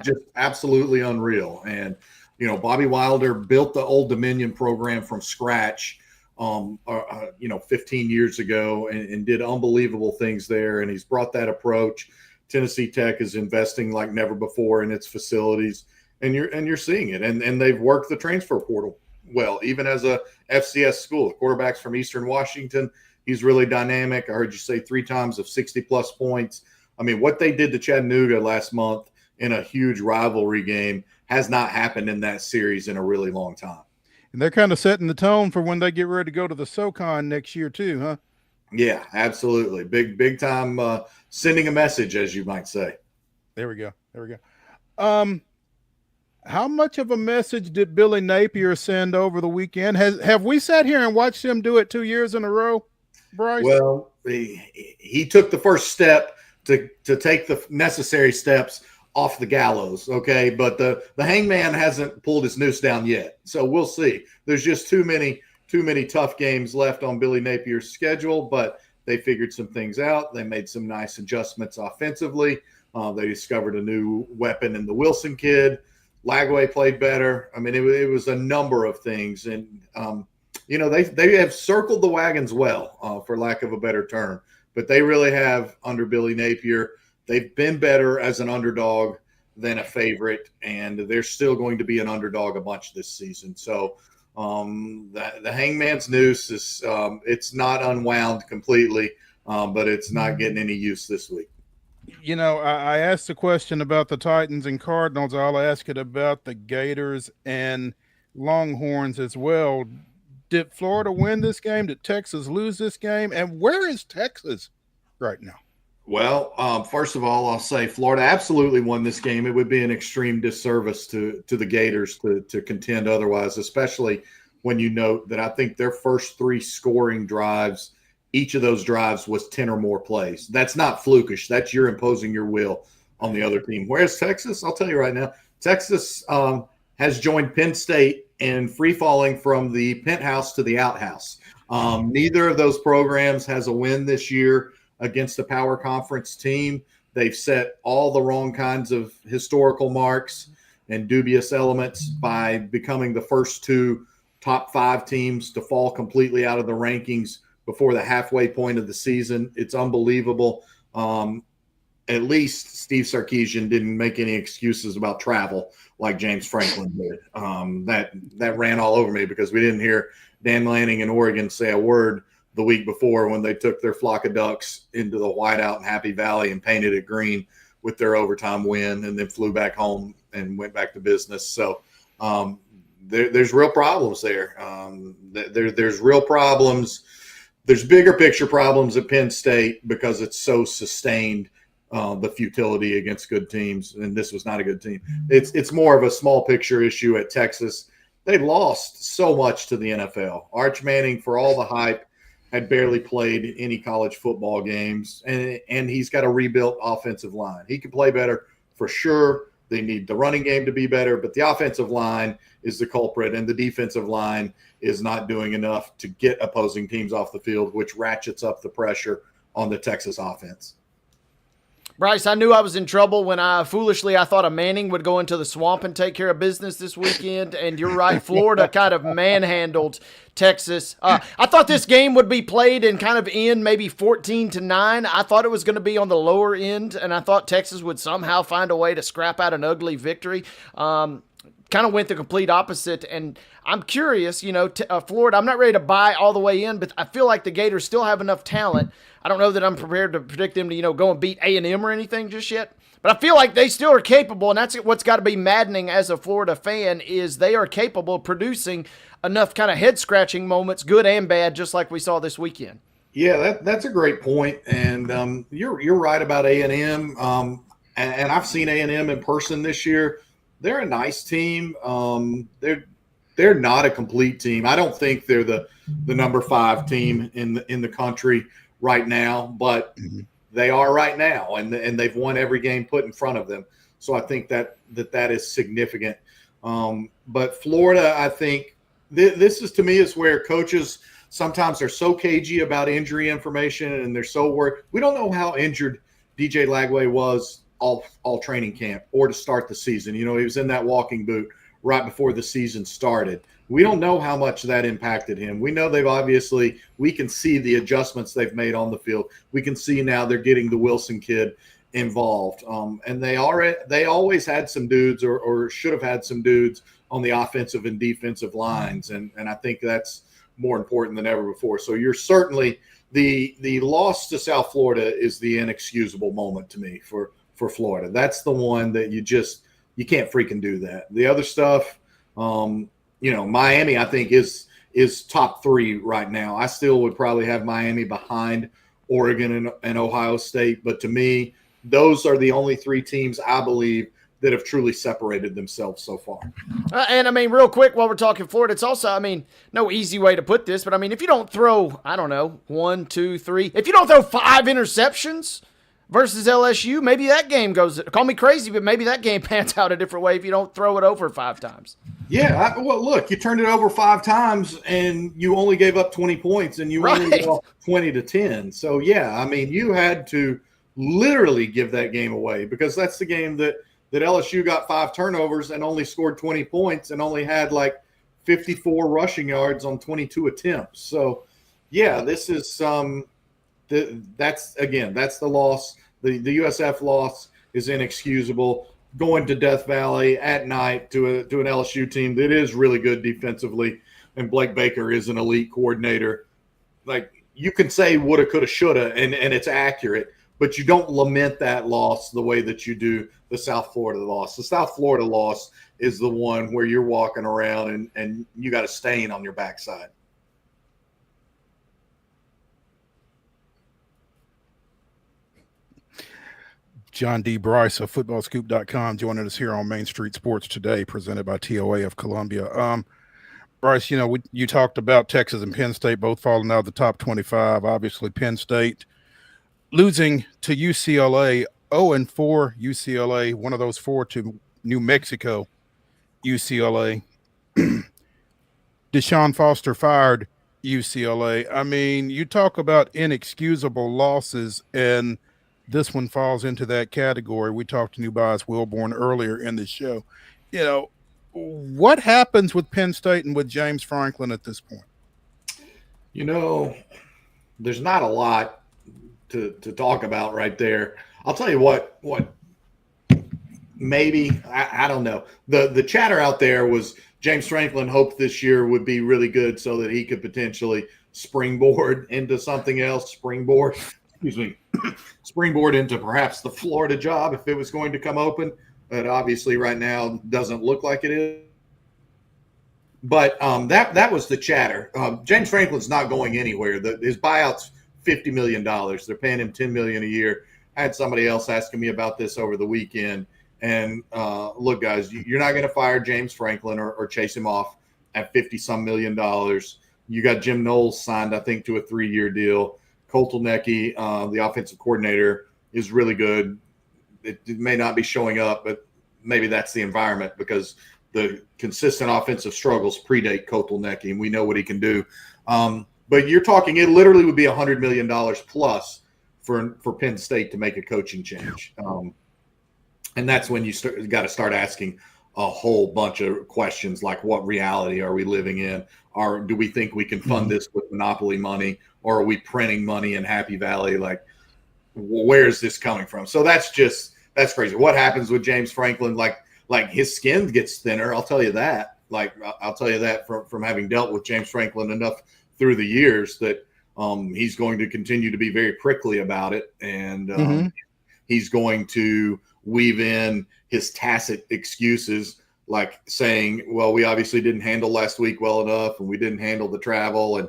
just absolutely unreal. And, you know, Bobby Wilder built the Old Dominion program from scratch 15 years ago and did unbelievable things there. And he's brought that approach. Tennessee Tech is investing like never before in its facilities, and you're seeing it. And they've worked the transfer portal well, even as a FCS school. The quarterback's from Eastern Washington. He's really dynamic. I heard you say 3 times of 60-plus points. I mean, what they did to Chattanooga last month in a huge rivalry game has not happened in that series in a really long time. And they're kind of setting the tone for when they get ready to go to the SoCon next year too, huh? Yeah, absolutely. Big time sending a message, as you might say. There we go. How much of a message did Billy Napier send over the weekend? Have we sat here and watched him do it 2 years in a row, Bryce? Well, he took the first step to take the necessary steps off the gallows, okay? But the hangman hasn't pulled his noose down yet, so we'll see. There's just too many tough games left on Billy Napier's schedule, but they figured some things out. They made some nice adjustments offensively. They discovered a new weapon in the Wilson kid. Lagway played better. I mean, it was a number of things, and they have circled the wagons well, for lack of a better term. But they really have, under Billy Napier, they've been better as an underdog than a favorite, and they're still going to be an underdog a bunch this season. So the hangman's noose is it's not unwound completely, but it's not getting any use this week. You know, I asked the question about the Titans and Cardinals. I'll ask it about the Gators and Longhorns as well. Did Florida win this game? Did Texas lose this game? And where is Texas right now? Well, first of all, I'll say Florida absolutely won this game. It would be an extreme disservice to the Gators to contend otherwise, especially when you note that I think their first 3 scoring drives, each of those drives was 10 or more plays. That's not flukish. That's you're imposing your will on the other team. Whereas Texas, I'll tell you right now, Texas has joined Penn State in free-falling from the penthouse to the outhouse. Neither of those programs has a win this year against a power conference team. They've set all the wrong kinds of historical marks and dubious elements by becoming the first 2 top 5 teams to fall completely out of the rankings before the halfway point of the season. It's unbelievable. at least Steve Sarkisian didn't make any excuses about travel like James Franklin did. That ran all over me because we didn't hear Dan Lanning in Oregon say a word the week before when they took their flock of ducks into the whiteout in Happy Valley and painted it green with their overtime win, and then flew back home and went back to business. So there's real problems there. There's real problems. There's bigger picture problems at Penn State because it's so sustained, the futility against good teams, and this was not a good team. It's more of a small picture issue at Texas. They lost so much to the NFL. Arch Manning, for all the hype, had barely played any college football games, and he's got a rebuilt offensive line. He can play better for sure. They need the running game to be better, but the offensive line is the culprit, and the defensive line is not doing enough to get opposing teams off the field, which ratchets up the pressure on the Texas offense. Bryce, I knew I was in trouble when I thought a Manning would go into the swamp and take care of business this weekend. And you're right, Florida kind of manhandled Texas. I thought this game would be played and kind of end maybe 14-9. I thought it was going to be on the lower end, and I thought Texas would somehow find a way to scrap out an ugly victory. Kind of went the complete opposite, and I'm curious, Florida, I'm not ready to buy all the way in, but I feel like the Gators still have enough talent. I don't know that I'm prepared to predict them to, go and beat A&M or anything just yet, but I feel like they still are capable, and that's what's got to be maddening as a Florida fan is they are capable of producing enough kind of head-scratching moments, good and bad, just like we saw this weekend. Yeah, that's a great point, and you're right about A&M, and I've seen A&M in person this year. They're a nice team. They're not a complete team. I don't think they're the number 5 team in the country right now, but they are right now, and they've won every game put in front of them. So I think that is significant. But Florida, I think this is, to me, is where coaches sometimes are so cagey about injury information, and they're so worried. We don't know how injured DJ Lagway was all training camp or to start the season. He was in that walking boot right before the season started. We don't know how much that impacted him. We know we can see the adjustments they've made on the field. We can see now they're getting the Wilson kid involved. And they always had some dudes or should have had some dudes on the offensive and defensive lines. And I think that's more important than ever before. So you're certainly the loss to South Florida is the inexcusable moment to me for Florida. That's the one that you can't freaking do that. The other stuff, Miami, I think is top 3 right now. I still would probably have Miami behind Oregon and Ohio State. But to me, those are the only 3 teams I believe that have truly separated themselves so far. And I mean, real quick, while we're talking Florida, it's also, no easy way to put this, but if you don't throw, 1, 2, 3, if you don't throw 5 interceptions versus LSU, maybe that game goes, call me crazy, but maybe that game pans out a different way if you don't throw it over 5 times. Yeah, look, you turned it over 5 times and you only gave up 20 points and you only lost 20-10. So, yeah, you had to literally give that game away because that's the game that LSU got 5 turnovers and only scored 20 points and only had 54 rushing yards on 22 attempts. So, yeah, this is that's the loss. The USF loss is inexcusable. Going to Death Valley at night to an LSU team that is really good defensively, and Blake Baker is an elite coordinator. You can say woulda, coulda, shoulda, and it's accurate, but you don't lament that loss the way that you do the South Florida loss. The South Florida loss is the one where you're walking around and you got a stain on your backside. John D. Bryce of footballscoop.com joining us here on Main Street Sports today, presented by TOA of Columbia. Bryce, you talked about Texas and Penn State both falling out of the top 25. Obviously, Penn State losing to UCLA, 0-4 UCLA, one of those 4 to New Mexico UCLA. Deshaun Foster fired UCLA. You talk about inexcusable losses, and this one falls into that category. We talked to NUBYJAS WILBORN earlier in the show. What happens with Penn State and with James Franklin at this point? There's not a lot to talk about right there. I'll tell you what maybe I don't know. The chatter out there was James Franklin hoped this year would be really good so that he could potentially springboard into something else, springboard into perhaps the Florida job if it was going to come open. But obviously right now doesn't look like it is. But that was the chatter. James Franklin's not going anywhere. His buyout's $50 million. They're paying him $10 million a year. I had somebody else asking me about this over the weekend. And look, guys, you're not going to fire James Franklin or chase him off at $50-some million. You got Jim Knowles signed, I think, to a 3-year deal. Koltelnicki, the offensive coordinator, is really good. It may not be showing up, but maybe that's the environment because the consistent offensive struggles predate Koltelnicki, and we know what he can do. But you're talking, it literally would be $100 million plus for Penn State to make a coaching change. And that's when you got to start asking a whole bunch of questions like, what reality are we living in? Or do we think we can fund this with monopoly money? Or are we printing money in Happy Valley? Like, where is this coming from? So that's crazy. What happens with James Franklin? Like his skin gets thinner. I'll tell you that. I'll tell you that from having dealt with James Franklin enough through the years that he's going to continue to be very prickly about it. And he's going to weave in his tacit excuses, like saying, well, we obviously didn't handle last week well enough and we didn't handle the travel. And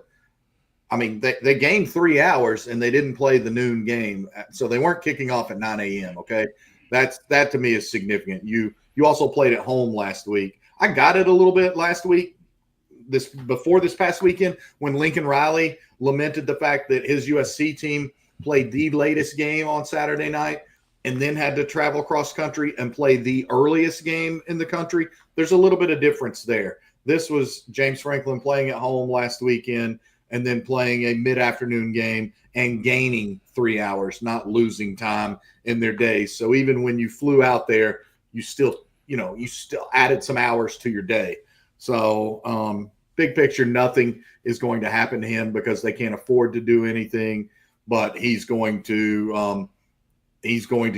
I mean, they gained 3 hours and they didn't play the noon game. So they weren't kicking off at 9 a.m. Okay. That to me is significant. You also played at home last week. I got it a little bit last week, before this past weekend, when Lincoln Riley lamented the fact that his USC team played the latest game on Saturday night and then had to travel cross country and play the earliest game in the country. There's a little bit of difference there. This was James Franklin playing at home last weekend and then playing a mid-afternoon game and gaining 3 hours, not losing time in their days. So even when you flew out there, you still added some hours to your day. So big picture, nothing is going to happen to him because they can't afford to do anything, but he's going to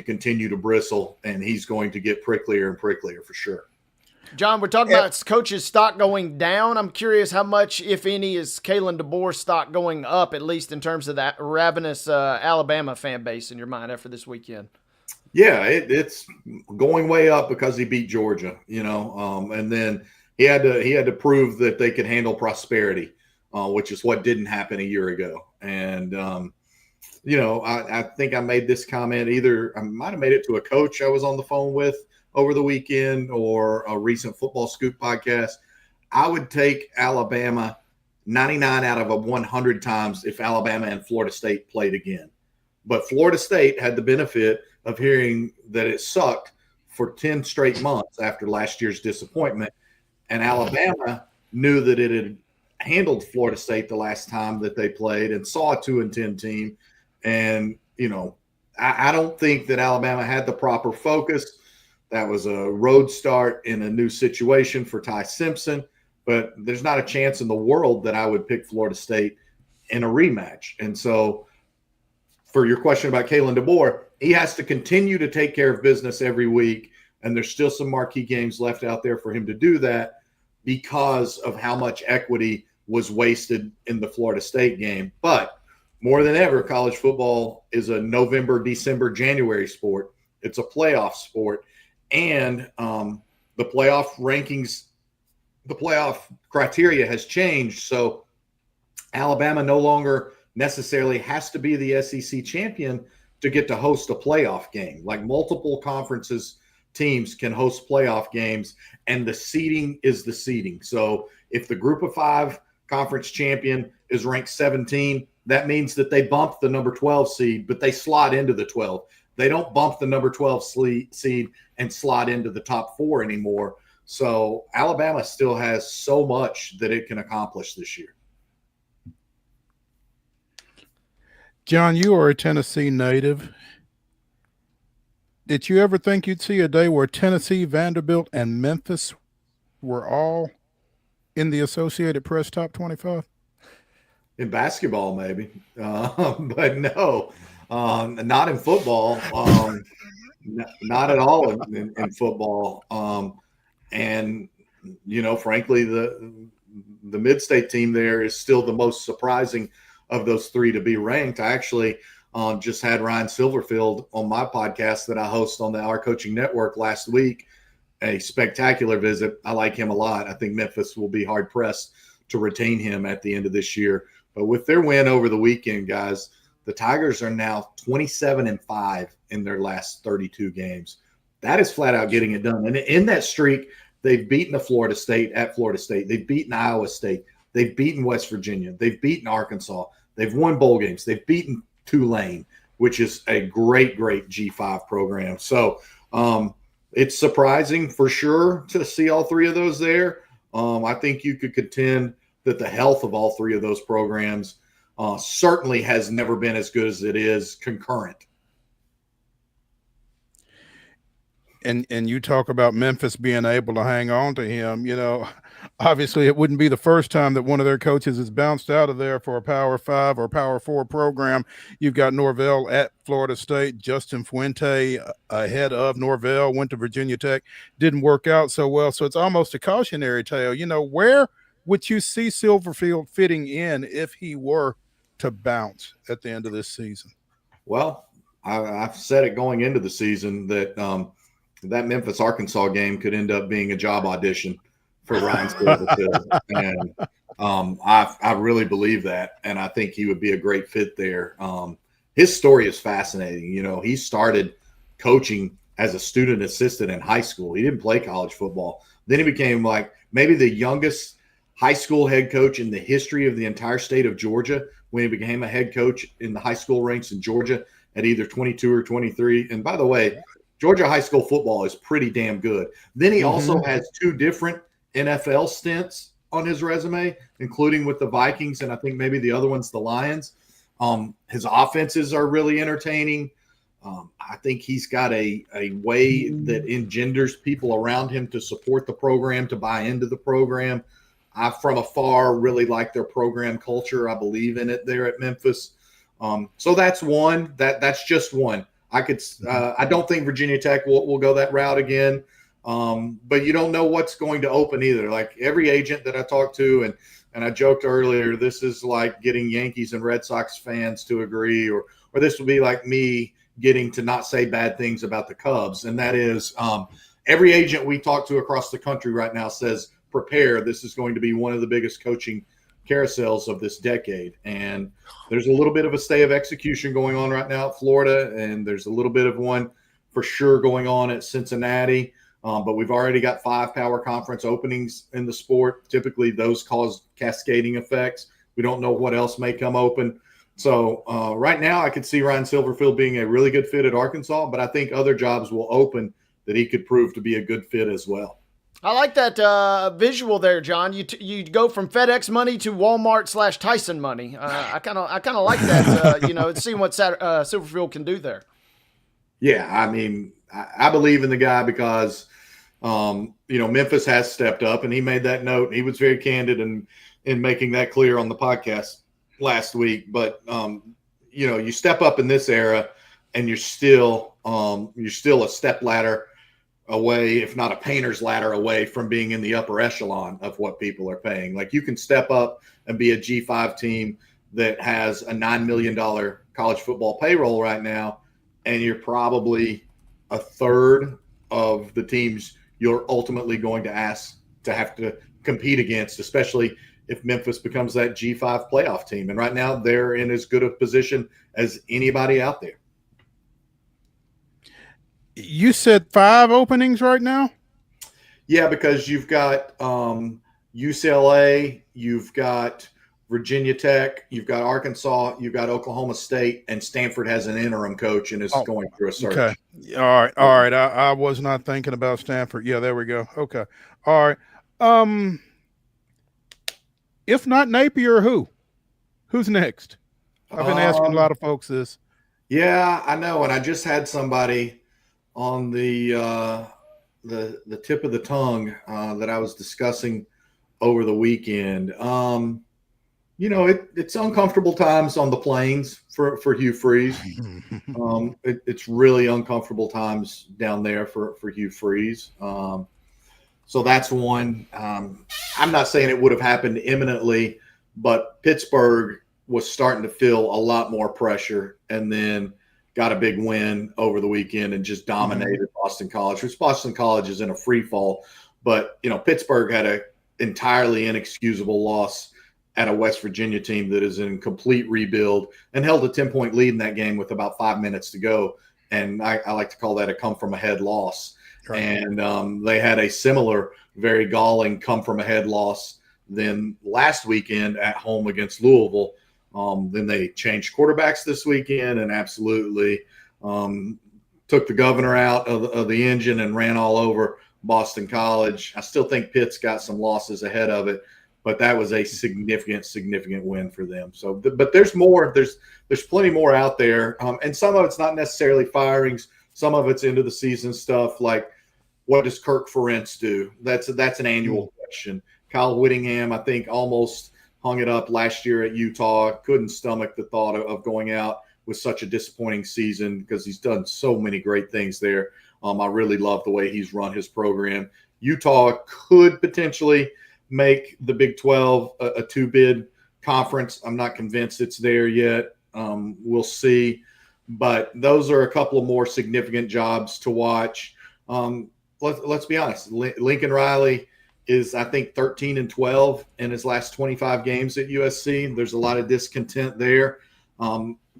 continue to bristle and he's going to get pricklier and pricklier for sure. John, we're talking about coach's stock going down. I'm curious how much, if any, is Kalen DeBoer's stock going up, at least in terms of that ravenous Alabama fan base in your mind after this weekend? Yeah, it's going way up because he beat Georgia, and then he had to prove that they could handle prosperity, which is what didn't happen a year ago. And, I think I made this comment either I might have made it to a coach I was on the phone with over the weekend or a recent Football Scoop podcast. I would take Alabama 99 out of 100 times if Alabama and Florida State played again. But Florida State had the benefit of hearing that it sucked for 10 straight months after last year's disappointment. And Alabama knew that it had handled Florida State the last time that they played and saw a 2-10 team. And, I don't think that Alabama had the proper focus. That was a road start in a new situation for Ty Simpson, but there's not a chance in the world that I would pick Florida State in a rematch. And so for your question about Kalen DeBoer, he has to continue to take care of business every week. And there's still some marquee games left out there for him to do that because of how much equity was wasted in the Florida State game. But more than ever, college football is a November, December, January sport. It's a playoff sport. And the playoff rankings, the playoff criteria has changed. So Alabama no longer necessarily has to be the SEC champion to get to host a playoff game. Like multiple conferences, teams can host playoff games, and the seeding is the seeding. So if the group of 5 conference champion is ranked 17, that means that they bump the number 12 seed, but they slot into the 12. They don't bump the number 12 seed and slot into the top 4 anymore. So Alabama still has so much that it can accomplish this year. John, you are a Tennessee native. Did you ever think you'd see a day where Tennessee, Vanderbilt, and Memphis were all in the Associated Press top 25? In basketball, maybe. But no. Not in football. Not at all in football. And frankly, the mid-state team there is still the most surprising of those three to be ranked. I actually just had Ryan Silverfield on my podcast that I host on the Our Coaching Network last week. A spectacular visit. I like him a lot. I think Memphis will be hard pressed to retain him at the end of this year. But with their win over the weekend, guys, the Tigers are now 27-5 in their last 32 games. That is flat out getting it done. And in that streak, they've beaten Florida State at Florida State. They've beaten Iowa State. They've beaten West Virginia. They've beaten Arkansas. They've won bowl games. They've beaten Tulane, which is a great G5 program. So it's surprising for sure to see all three of those there. I think you could contend that the health of all three of those programs certainly has never been as good as it is concurrent. And you talk about Memphis being able to hang on to him. Obviously it wouldn't be the first time that one of their coaches has bounced out of there for a Power 5 or Power 4 program. You've got Norvell at Florida State, Justin Fuente ahead of Norvell, went to Virginia Tech, didn't work out so well. So it's almost a cautionary tale. Where would you see Silverfield fitting in if he were to bounce at the end of this season? Well, I've said it going into the season that that Memphis Arkansas game could end up being a job audition for Ryan Silverfield. And I really believe that. And I think he would be a great fit there. His story is fascinating. He started coaching as a student assistant in high school. He didn't play college football. Then he became like maybe the youngest high school head coach in the history of the entire state of Georgia when he became a head coach in the high school ranks in Georgia at either 22 or 23. And by the way, Georgia high school football is pretty damn good. Then he also has two different NFL stints on his resume, including with the Vikings, and I think maybe the other one's the Lions. His offenses are really entertaining. I think he's got a way that engenders people around him to support the program, to buy into the program. I, from afar, really like their program culture. I believe in it there at Memphis. So that's one. That's just one. I don't think Virginia Tech will go that route again. But you don't know what's going to open either. Like every agent that I talked to, and I joked earlier, this is like getting Yankees and Red Sox fans to agree, or this would be like me getting to not say bad things about the Cubs. And that is every agent we talk to across the country right now says, prepare. This is going to be one of the biggest coaching carousels of this decade. And there's a little bit of a stay of execution going on right now at Florida, and there's a little bit of one for sure going on at Cincinnati. But we've already got 5 power conference openings in the sport. Typically, those cause cascading effects. We don't know what else may come open. So right now, I could see Ryan Silverfield being a really good fit at Arkansas, but I think other jobs will open that he could prove to be a good fit as well. I like that visual there, John. You go from FedEx money to Walmart / Tyson money. I kind of like that. Seeing what Silverfield can do there. Yeah, I mean, I believe in the guy because Memphis has stepped up, and he made that note. He was very candid in making that clear on the podcast last week. But you step up in this era, and you're still a step ladder away, if not a painter's ladder away from being in the upper echelon of what people are paying. Like you can step up and be a G5 team that has a $9 million college football payroll right now, and you're probably a third of the teams you're ultimately going to ask to have to compete against, especially if Memphis becomes that G5 playoff team. And right now they're in as good a position as anybody out there. You said 5 openings right now? Yeah, because you've got UCLA, you've got Virginia Tech, you've got Arkansas, you've got Oklahoma State, and Stanford has an interim coach and is going through a search. Okay. All right. I was not thinking about Stanford. Yeah, there we go. Okay. All right. If not Napier, who's next? I've been asking a lot of folks this. Yeah, I know. And I just had somebody on the tip of the tongue that I was discussing over the weekend. It's uncomfortable times on the plains for Hugh Freeze. It's really uncomfortable times down there for Hugh Freeze. So that's one. I'm not saying it would have happened imminently, but Pittsburgh was starting to feel a lot more pressure, and then got a big win over the weekend and just dominated Boston College, which Boston College is in a free fall. But, Pittsburgh had an entirely inexcusable loss at a West Virginia team that is in complete rebuild and held a 10-point lead in that game with about 5 minutes to go. And I like to call that a come-from-ahead loss. Right. And they had a similar, very galling come-from-ahead loss then last weekend at home against Louisville. Then they changed quarterbacks this weekend and absolutely took the governor out of the engine and ran all over Boston College. I still think Pitt's got some losses ahead of it, but that was a significant win for them. So, but there's more. There's plenty more out there, and some of it's not necessarily firings. Some of it's into the season stuff, like what does Kirk Ferentz do? That's an annual question. Kyle Whittingham, I think, almost hung it up last year at Utah. Couldn't stomach the thought of going out with such a disappointing season because he's done so many great things there. I really love the way he's run his program. Utah could potentially make the Big 12 a two-bid conference. I'm not convinced it's there yet. We'll see. But those are a couple of more significant jobs to watch. Let's be honest. Lincoln Riley is, I think, 13-12 in his last 25 games at USC. There's a lot of discontent there.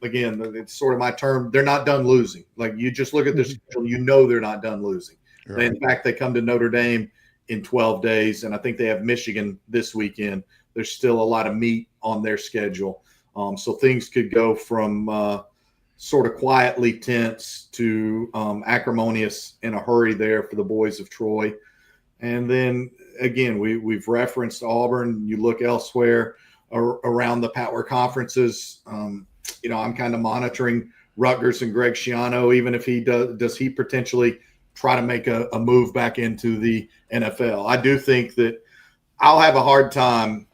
Again, it's sort of my term. They're not done losing. Like, you just look at their schedule, they're not done losing. Right. In fact, they come to Notre Dame in 12 days, and I think they have Michigan this weekend. There's still a lot of meat on their schedule. So things could go from sort of quietly tense to acrimonious in a hurry there for the boys of Troy. And then, again, we've referenced Auburn. You look elsewhere around the Power conferences. I'm kind of monitoring Rutgers and Greg Schiano, even if he does he potentially try to make a move back into the NFL. I do think that I'll have a hard time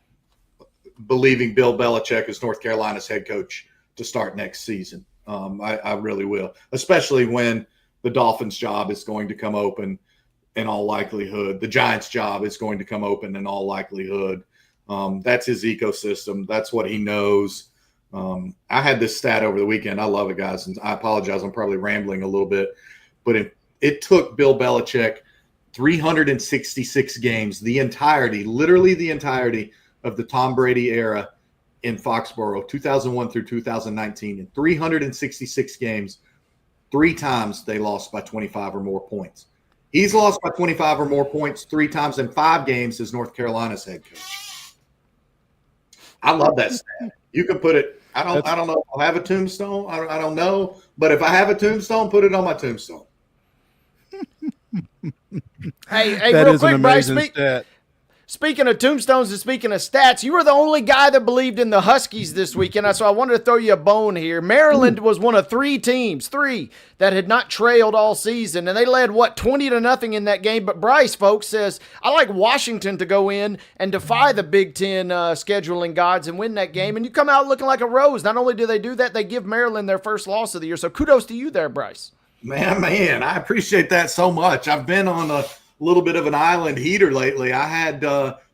believing Bill Belichick is North Carolina's head coach to start next season. I really will, especially when the Dolphins' job is going to come open in all likelihood. The Giants' job is going to come open in all likelihood. That's his ecosystem. That's what he knows. I had this stat over the weekend. I love it, guys. And I apologize. I'm probably rambling a little bit. But it took Bill Belichick 366 games, literally the entirety of the Tom Brady era in Foxborough, 2001 through 2019. In 366 games, 3 times they lost by 25 or more points. He's lost by 25 or more points 3 times in 5 games as North Carolina's head coach. I love that stat. You can put it. I don't know if I'll have a tombstone. I don't know. But if I have a tombstone, put it on my tombstone. Hey, real quick, Bryce. Speaking of tombstones and speaking of stats, you were the only guy that believed in the Huskies this weekend, so I wanted to throw you a bone here. Maryland was one of 3 teams, that had not trailed all season, and they led, 20-0 in that game. But Bryce, folks, says, I like Washington to go in and defy the Big Ten scheduling gods and win that game, and you come out looking like a rose. Not only do they do that, they give Maryland their first loss of the year, so kudos to you there, Bryce. Man, I appreciate that so much. I've been on a little bit of an island heater lately. I had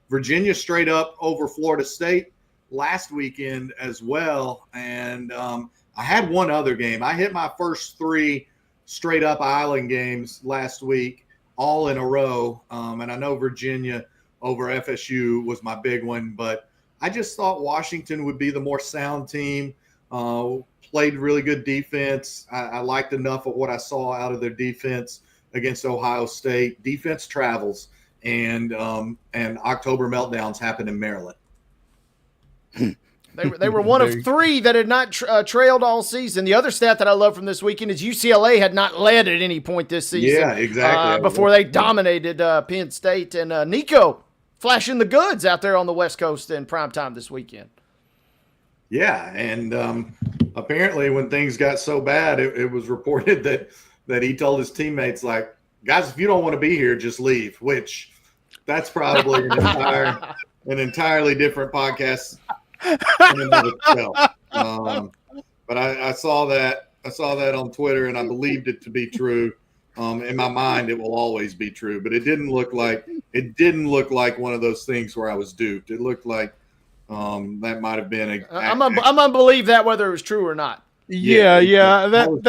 Virginia straight up over Florida State last weekend as well. And I had one other game. I hit my first 3 straight up island games last week, all in a row. And I know Virginia over FSU was my big one, but I just thought Washington would be the more sound team. Played really good defense. I liked enough of what I saw out of their defense against Ohio State. Defense travels, and October meltdowns happen in Maryland. They were one of 3 that had not trailed all season. The other stat that I love from this weekend is UCLA had not led at any point this season. Yeah, exactly. Before they dominated Penn State. And Nico flashing the goods out there on the West Coast in primetime this weekend. Yeah, and apparently when things got so bad, it was reported that he told his teammates, like, guys, if you don't want to be here, just leave, which that's probably an entirely different podcast in and of itself. But I saw that on Twitter, and I believed it to be true. In my mind, it will always be true. But it didn't look like one of those things where I was duped. It looked like that might have been I'm gonna believe that whether it was true or not. Yeah. I was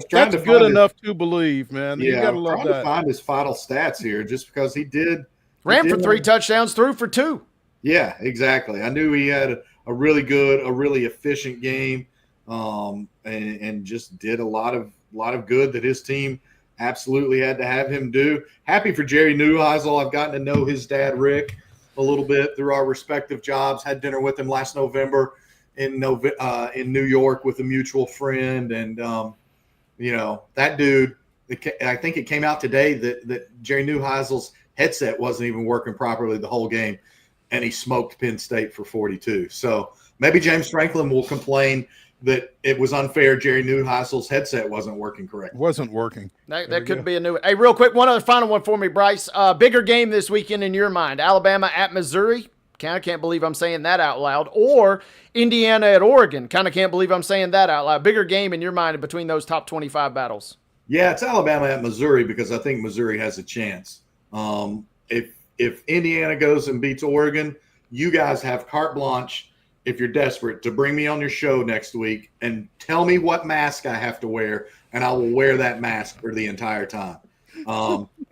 trying that's to good find enough to believe, man. You Yeah, gotta I'm love trying that. to find his final stats here, just because he ran for 3 touchdowns, threw for 2. Yeah, exactly. I knew he had a really good, a really efficient game, and just did a lot of good that his team absolutely had to have him do. Happy for Jerry Neuheisel. I've gotten to know his dad, Rick, a little bit through our respective jobs. Had dinner with him last November in New York with a mutual friend, and that dude. I think it came out today that Jerry Neuheisel's headset wasn't even working properly the whole game, and he smoked Penn State for 42. So maybe James Franklin will complain that it was unfair. Jerry Neuheisel's headset wasn't working correctly. Wasn't working. That could be a new. Hey, real quick, one other final one for me, Bryce. Bigger game this weekend in your mind: Alabama at Missouri. Kind of can't believe I'm saying that out loud. Or Indiana at Oregon. Kind of can't believe I'm saying that out loud. Bigger game in your mind between those top 25 battles. Yeah, it's Alabama at Missouri because I think Missouri has a chance. If Indiana goes and beats Oregon, you guys have carte blanche, if you're desperate, to bring me on your show next week and tell me what mask I have to wear, and I will wear that mask for the entire time.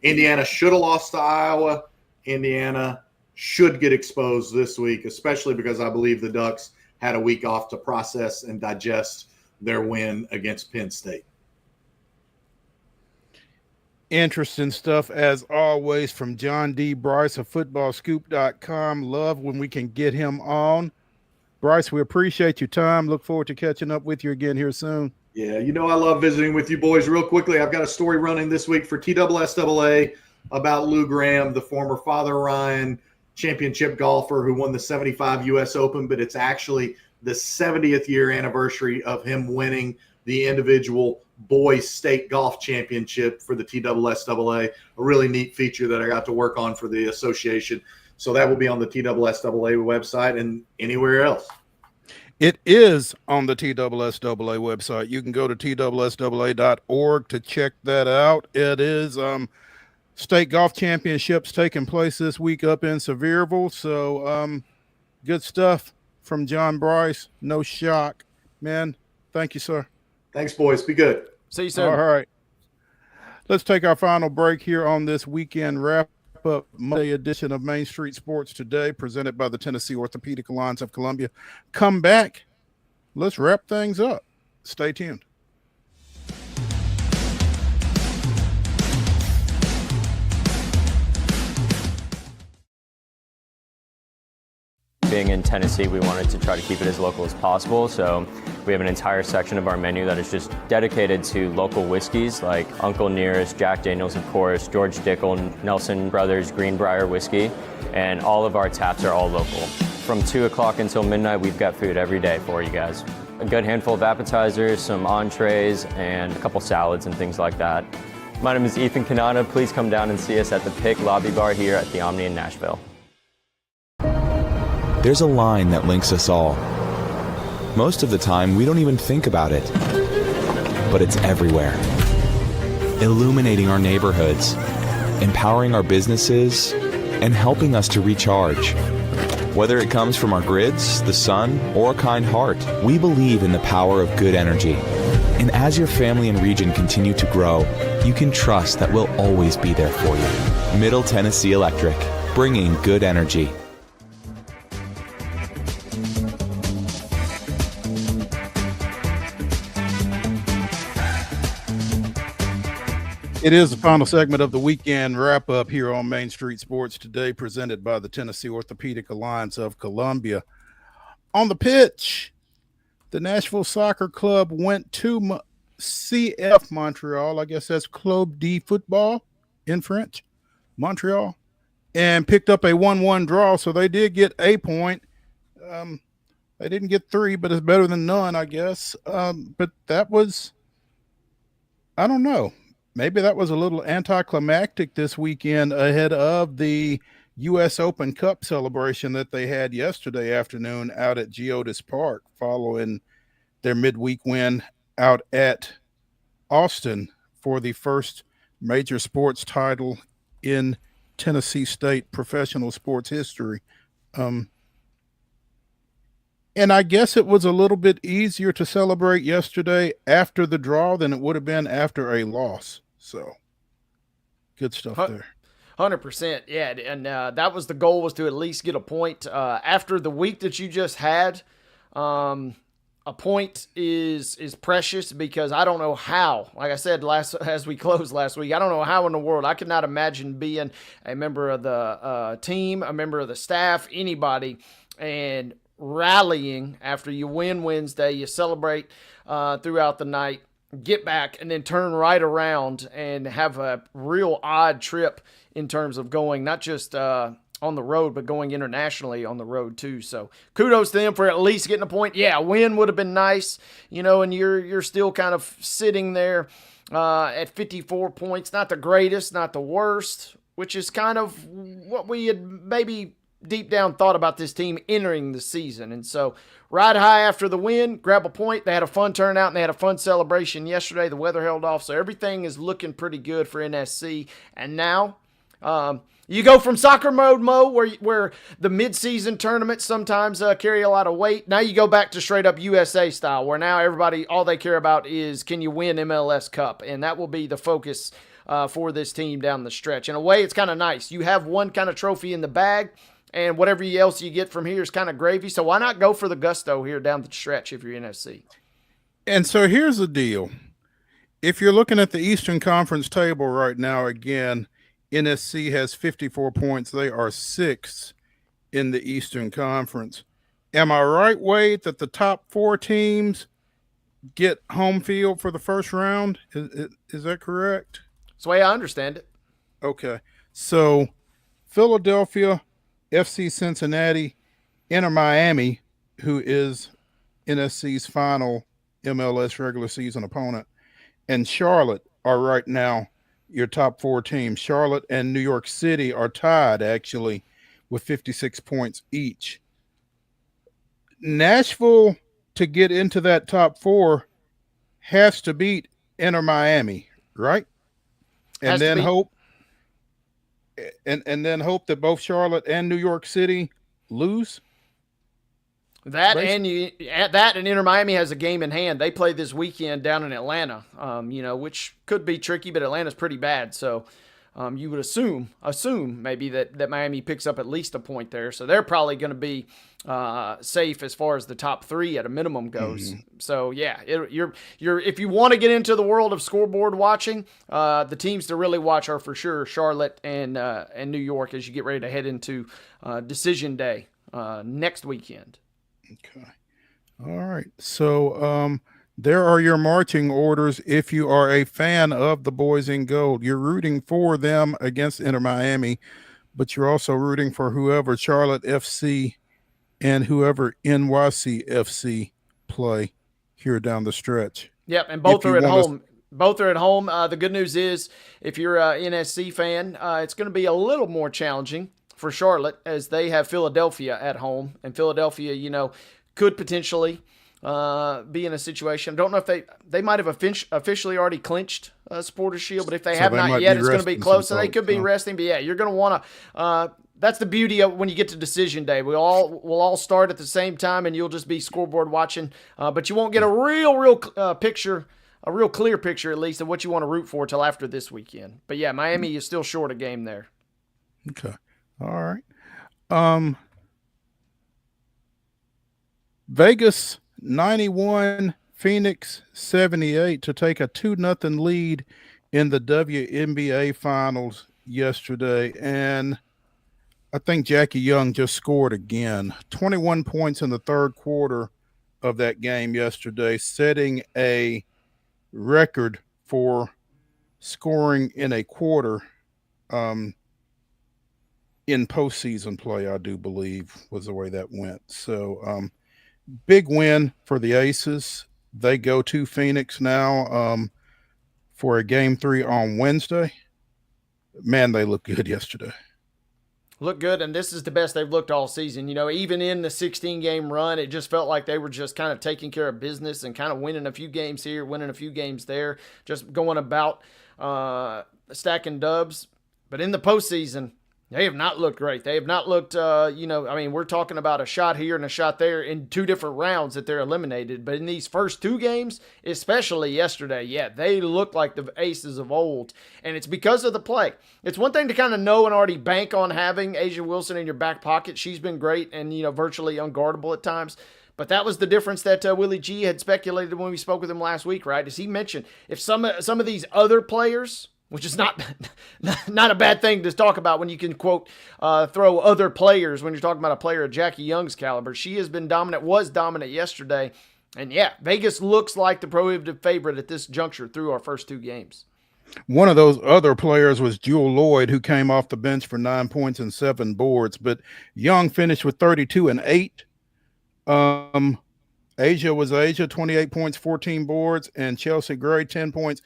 Indiana should have lost to Iowa. Indiana should get exposed this week, especially because I believe the Ducks had a week off to process and digest their win against Penn State. Interesting stuff as always from John D. Bryce of footballscoop.com. Love when we can get him on. Bryce, we appreciate your time. Look forward to catching up with you again here soon. Yeah, I love visiting with you boys. Real quickly, I've got a story running this week for TSSAA about Lou Graham, the former Father Ryan championship golfer who won the 75 U.S. Open, but it's actually the 70th year anniversary of him winning the individual boys state golf championship for the TSSAA, a really neat feature that I got to work on for the association. So that will be on the TSSAA website and anywhere else. It is on the TSSAA website. You can go to TSSAA.org to check that out. It is state golf championships taking place this week up in Sevierville. So good stuff from John Bryce. No shock, man. Thank you, sir. Thanks, boys. Be good. See you soon. All right. Let's take our final break here on this weekend wrap-up Monday edition of Main Street Sports Today, presented by the Tennessee Orthopedic Alliance of Columbia. Come back. Let's wrap things up. Stay tuned. Being in Tennessee, we wanted to try to keep it as local as possible, so we have an entire section of our menu that is just dedicated to local whiskeys like Uncle Nearest, Jack Daniels, of course, George Dickel, Nelson Brothers, Greenbrier whiskey, and all of our taps are all local. From 2 o'clock until midnight, we've got food every day for you guys. A good handful of appetizers, some entrees, and a couple salads and things like that. My name is Ethan Kanata. Please come down and see us at the Pick Lobby Bar here at the Omni in Nashville. There's a line that links us all. Most of the time, we don't even think about it, but it's everywhere. Illuminating our neighborhoods, empowering our businesses, and helping us to recharge. Whether it comes from our grids, the sun, or a kind heart, we believe in the power of good energy. And as your family and region continue to grow, you can trust that we'll always be there for you. Middle Tennessee Electric, bringing good energy. It is the final segment of the weekend wrap-up here on Main Street Sports Today, presented by the Tennessee Orthopedic Alliance of Columbia. On the pitch, the Nashville Soccer Club went to CF Montreal, I guess that's Club de Football in French, Montreal, and picked up a 1-1 draw, so they did get a point. They didn't get 3, but it's better than none, I guess. But that was, I don't know. Maybe that was a little anticlimactic this weekend ahead of the U.S. Open Cup celebration that they had yesterday afternoon out at Geodis Park following their midweek win out at Austin for the first major sports title in Tennessee State professional sports history. And I guess it was a little bit easier to celebrate yesterday after the draw than it would have been after a loss. So good stuff there. 100%. Yeah. And that was the goal, was to at least get a point. After the week that you just had, a point is precious, because I don't know how, like I said as we closed last week, I don't know how in the world I could not imagine being a member of the team, a member of the staff, anybody, and rallying after you win Wednesday, you celebrate throughout the night, get back, and then turn right around and have a real odd trip in terms of going not just on the road, but going internationally on the road too. So kudos to them for at least getting a point. Yeah, a win would have been nice, and you're still kind of sitting there at 54 points. Not the greatest, not the worst, which is kind of what we had maybe deep down thought about this team entering the season. And so ride high after the win, grab a point. They had a fun turnout and they had a fun celebration yesterday. The weather held off, so everything is looking pretty good for NSC. And now you go from soccer mode, Mo, where the mid-season tournaments sometimes carry a lot of weight. Now you go back to straight up USA style, where now everybody, all they care about is, can you win MLS Cup? And that will be the focus for this team down the stretch. In a way, it's kind of nice. You have one kind of trophy in the bag, and whatever else you get from here is kind of gravy. So why not go for the gusto here down the stretch if you're NSC? And so here's the deal. If you're looking at the Eastern Conference table right now, again, NSC has 54 points. They are 6th in the Eastern Conference. Am I right, Wade, that the top 4 teams get home field for the first round? Is that correct? That's the way I understand it. Okay. So Philadelphia, FC Cincinnati, Inter Miami, who is NSC's final MLS regular season opponent, and Charlotte are right now your top 4 teams. Charlotte and New York City are tied, actually, with 56 points each. Nashville, to get into that top 4, has to beat Inter Miami, right? And then hope that both Charlotte and New York City lose. That and Inter Miami has a game in hand. They play this weekend down in Atlanta, which could be tricky, but Atlanta's pretty bad. So you would assume maybe that Miami picks up at least a point there. So they're probably going to be safe as far as the top 3 at a minimum goes. Mm-hmm. So yeah, you're if you want to get into the world of scoreboard watching, the teams to really watch are for sure Charlotte and New York as you get ready to head into decision day next weekend. Okay. All right. So there are your marching orders if you are a fan of the Boys in Gold. You're rooting for them against Inter Miami, but you're also rooting for whoever Charlotte FC and whoever NYC FC play here down the stretch. Yep, and both are at home. Both are at home. The good news is, if you're an NSC fan, it's going to be a little more challenging for Charlotte, as they have Philadelphia at home, and Philadelphia, could potentially be in a situation. I don't know if they might have officially already clinched Supporters Shield, but if they have not yet, it's going to be close. So they could be resting. But yeah, you're going to want to. That's the beauty of when you get to decision day. We'll all start at the same time, and you'll just be scoreboard watching. But you won't get a real picture. A real clear picture, at least, of what you want to root for till after this weekend. But yeah, Miami is still short a game there. Okay. All right. Vegas 91, Phoenix 78 to take a 2-0 lead in the WNBA finals yesterday. And I think Jackie Young just scored again. 21 points in the third quarter of that game yesterday, setting a record for scoring in a quarter in postseason play, I do believe, was the way that went. So big win for the Aces. They go to Phoenix now for a game 3 on Wednesday. Man, they looked good yesterday. Look good, and this is the best they've looked all season. Even in the 16-game run, it just felt like they were just kind of taking care of business and kind of winning a few games here, winning a few games there, just going about stacking dubs. But in the postseason, they have not looked great. They have not looked, we're talking about a shot here and a shot there in 2 different rounds that they're eliminated. But in these first 2 games, especially yesterday, they look like the aces of old. And it's because of the play. It's one thing to kind of know and already bank on having Asia Wilson in your back pocket. She's been great and, virtually unguardable at times. But that was the difference that Willie G had speculated when we spoke with him last week, right? As he mentioned, if some of these other players, which is not a bad thing to talk about when you can, quote, throw other players when you're talking about a player of Jackie Young's caliber. She has been dominant, was dominant yesterday. And Vegas looks like the prohibitive favorite at this juncture through our first 2 games. One of those other players was Jewel Lloyd, who came off the bench for 9 points and 7 boards. But Young finished with 32 and 8. Asia was 28 points, 14 boards, and Chelsea Gray, 10 points,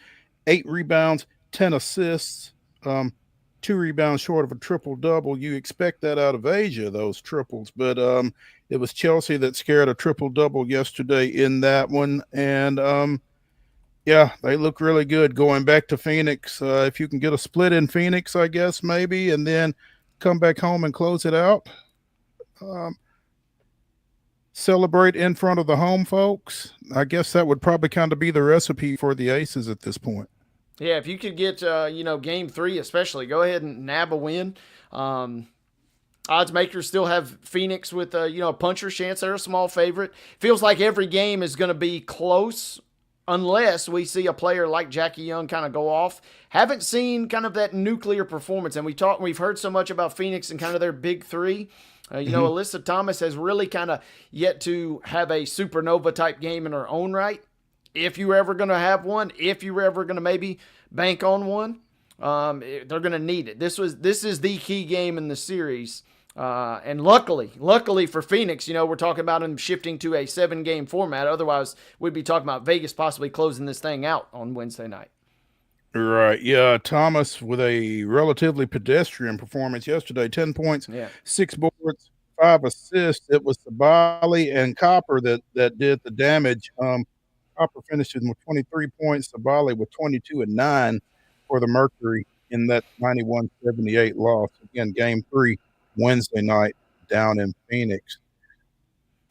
8 rebounds, 10 assists, 2 rebounds short of a triple-double. You expect that out of Asia, those triples. But it was Chelsea that scared a triple-double yesterday in that one. And, they look really good going back to Phoenix. If you can get a split in Phoenix, I guess, maybe, and then come back home and close it out. Celebrate in front of the home folks. I guess that would probably kind of be the recipe for the Aces at this point. Yeah, if you could get, game 3 especially, go ahead and nab a win. Odds makers still have Phoenix with, a puncher's chance. They're a small favorite. Feels like every game is going to be close unless we see a player like Jackie Young kind of go off. Haven't seen kind of that nuclear performance, and we've heard so much about Phoenix and kind of their big 3. Alyssa Thomas has really kind of yet to have a supernova-type game in her own right. If you're ever going to have one, if you're ever going to maybe bank on one, they're going to need it. This is the key game in the series. And luckily for Phoenix, we're talking about them shifting to a 7-game format. Otherwise, we'd be talking about Vegas possibly closing this thing out on Wednesday night. Right. Yeah. Thomas with a relatively pedestrian performance yesterday, 10 points, 6 boards, 5 assists. It was Sabali and Copper that did the damage. Copper finished with 23 points, Sabali with 22 and 9 for the Mercury in that 91-78 loss. Again, game 3, Wednesday night down in Phoenix.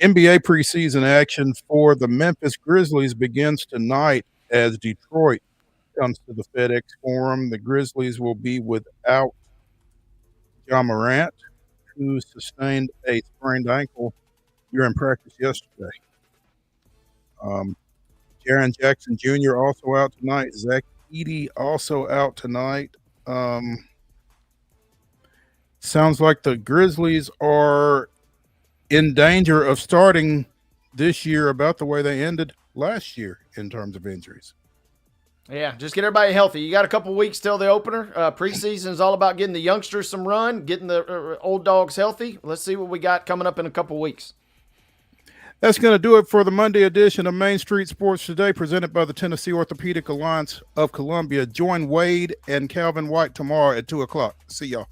NBA preseason action for the Memphis Grizzlies begins tonight as Detroit comes to the FedEx Forum. The Grizzlies will be without Ja Morant, who sustained a sprained ankle during practice yesterday. Jaren Jackson Jr. also out tonight. Zach Edey also out tonight. Sounds like the Grizzlies are in danger of starting this year about the way they ended last year in terms of injuries. Yeah, just get everybody healthy. You got a couple weeks till the opener. Preseason is all about getting the youngsters some run, getting the old dogs healthy. Let's see what we got coming up in a couple weeks. That's going to do it for the Monday edition of Main Street Sports Today, presented by the Tennessee Orthopedic Alliance of Columbia. Join Wade and Calvin White tomorrow at 2 o'clock. See y'all.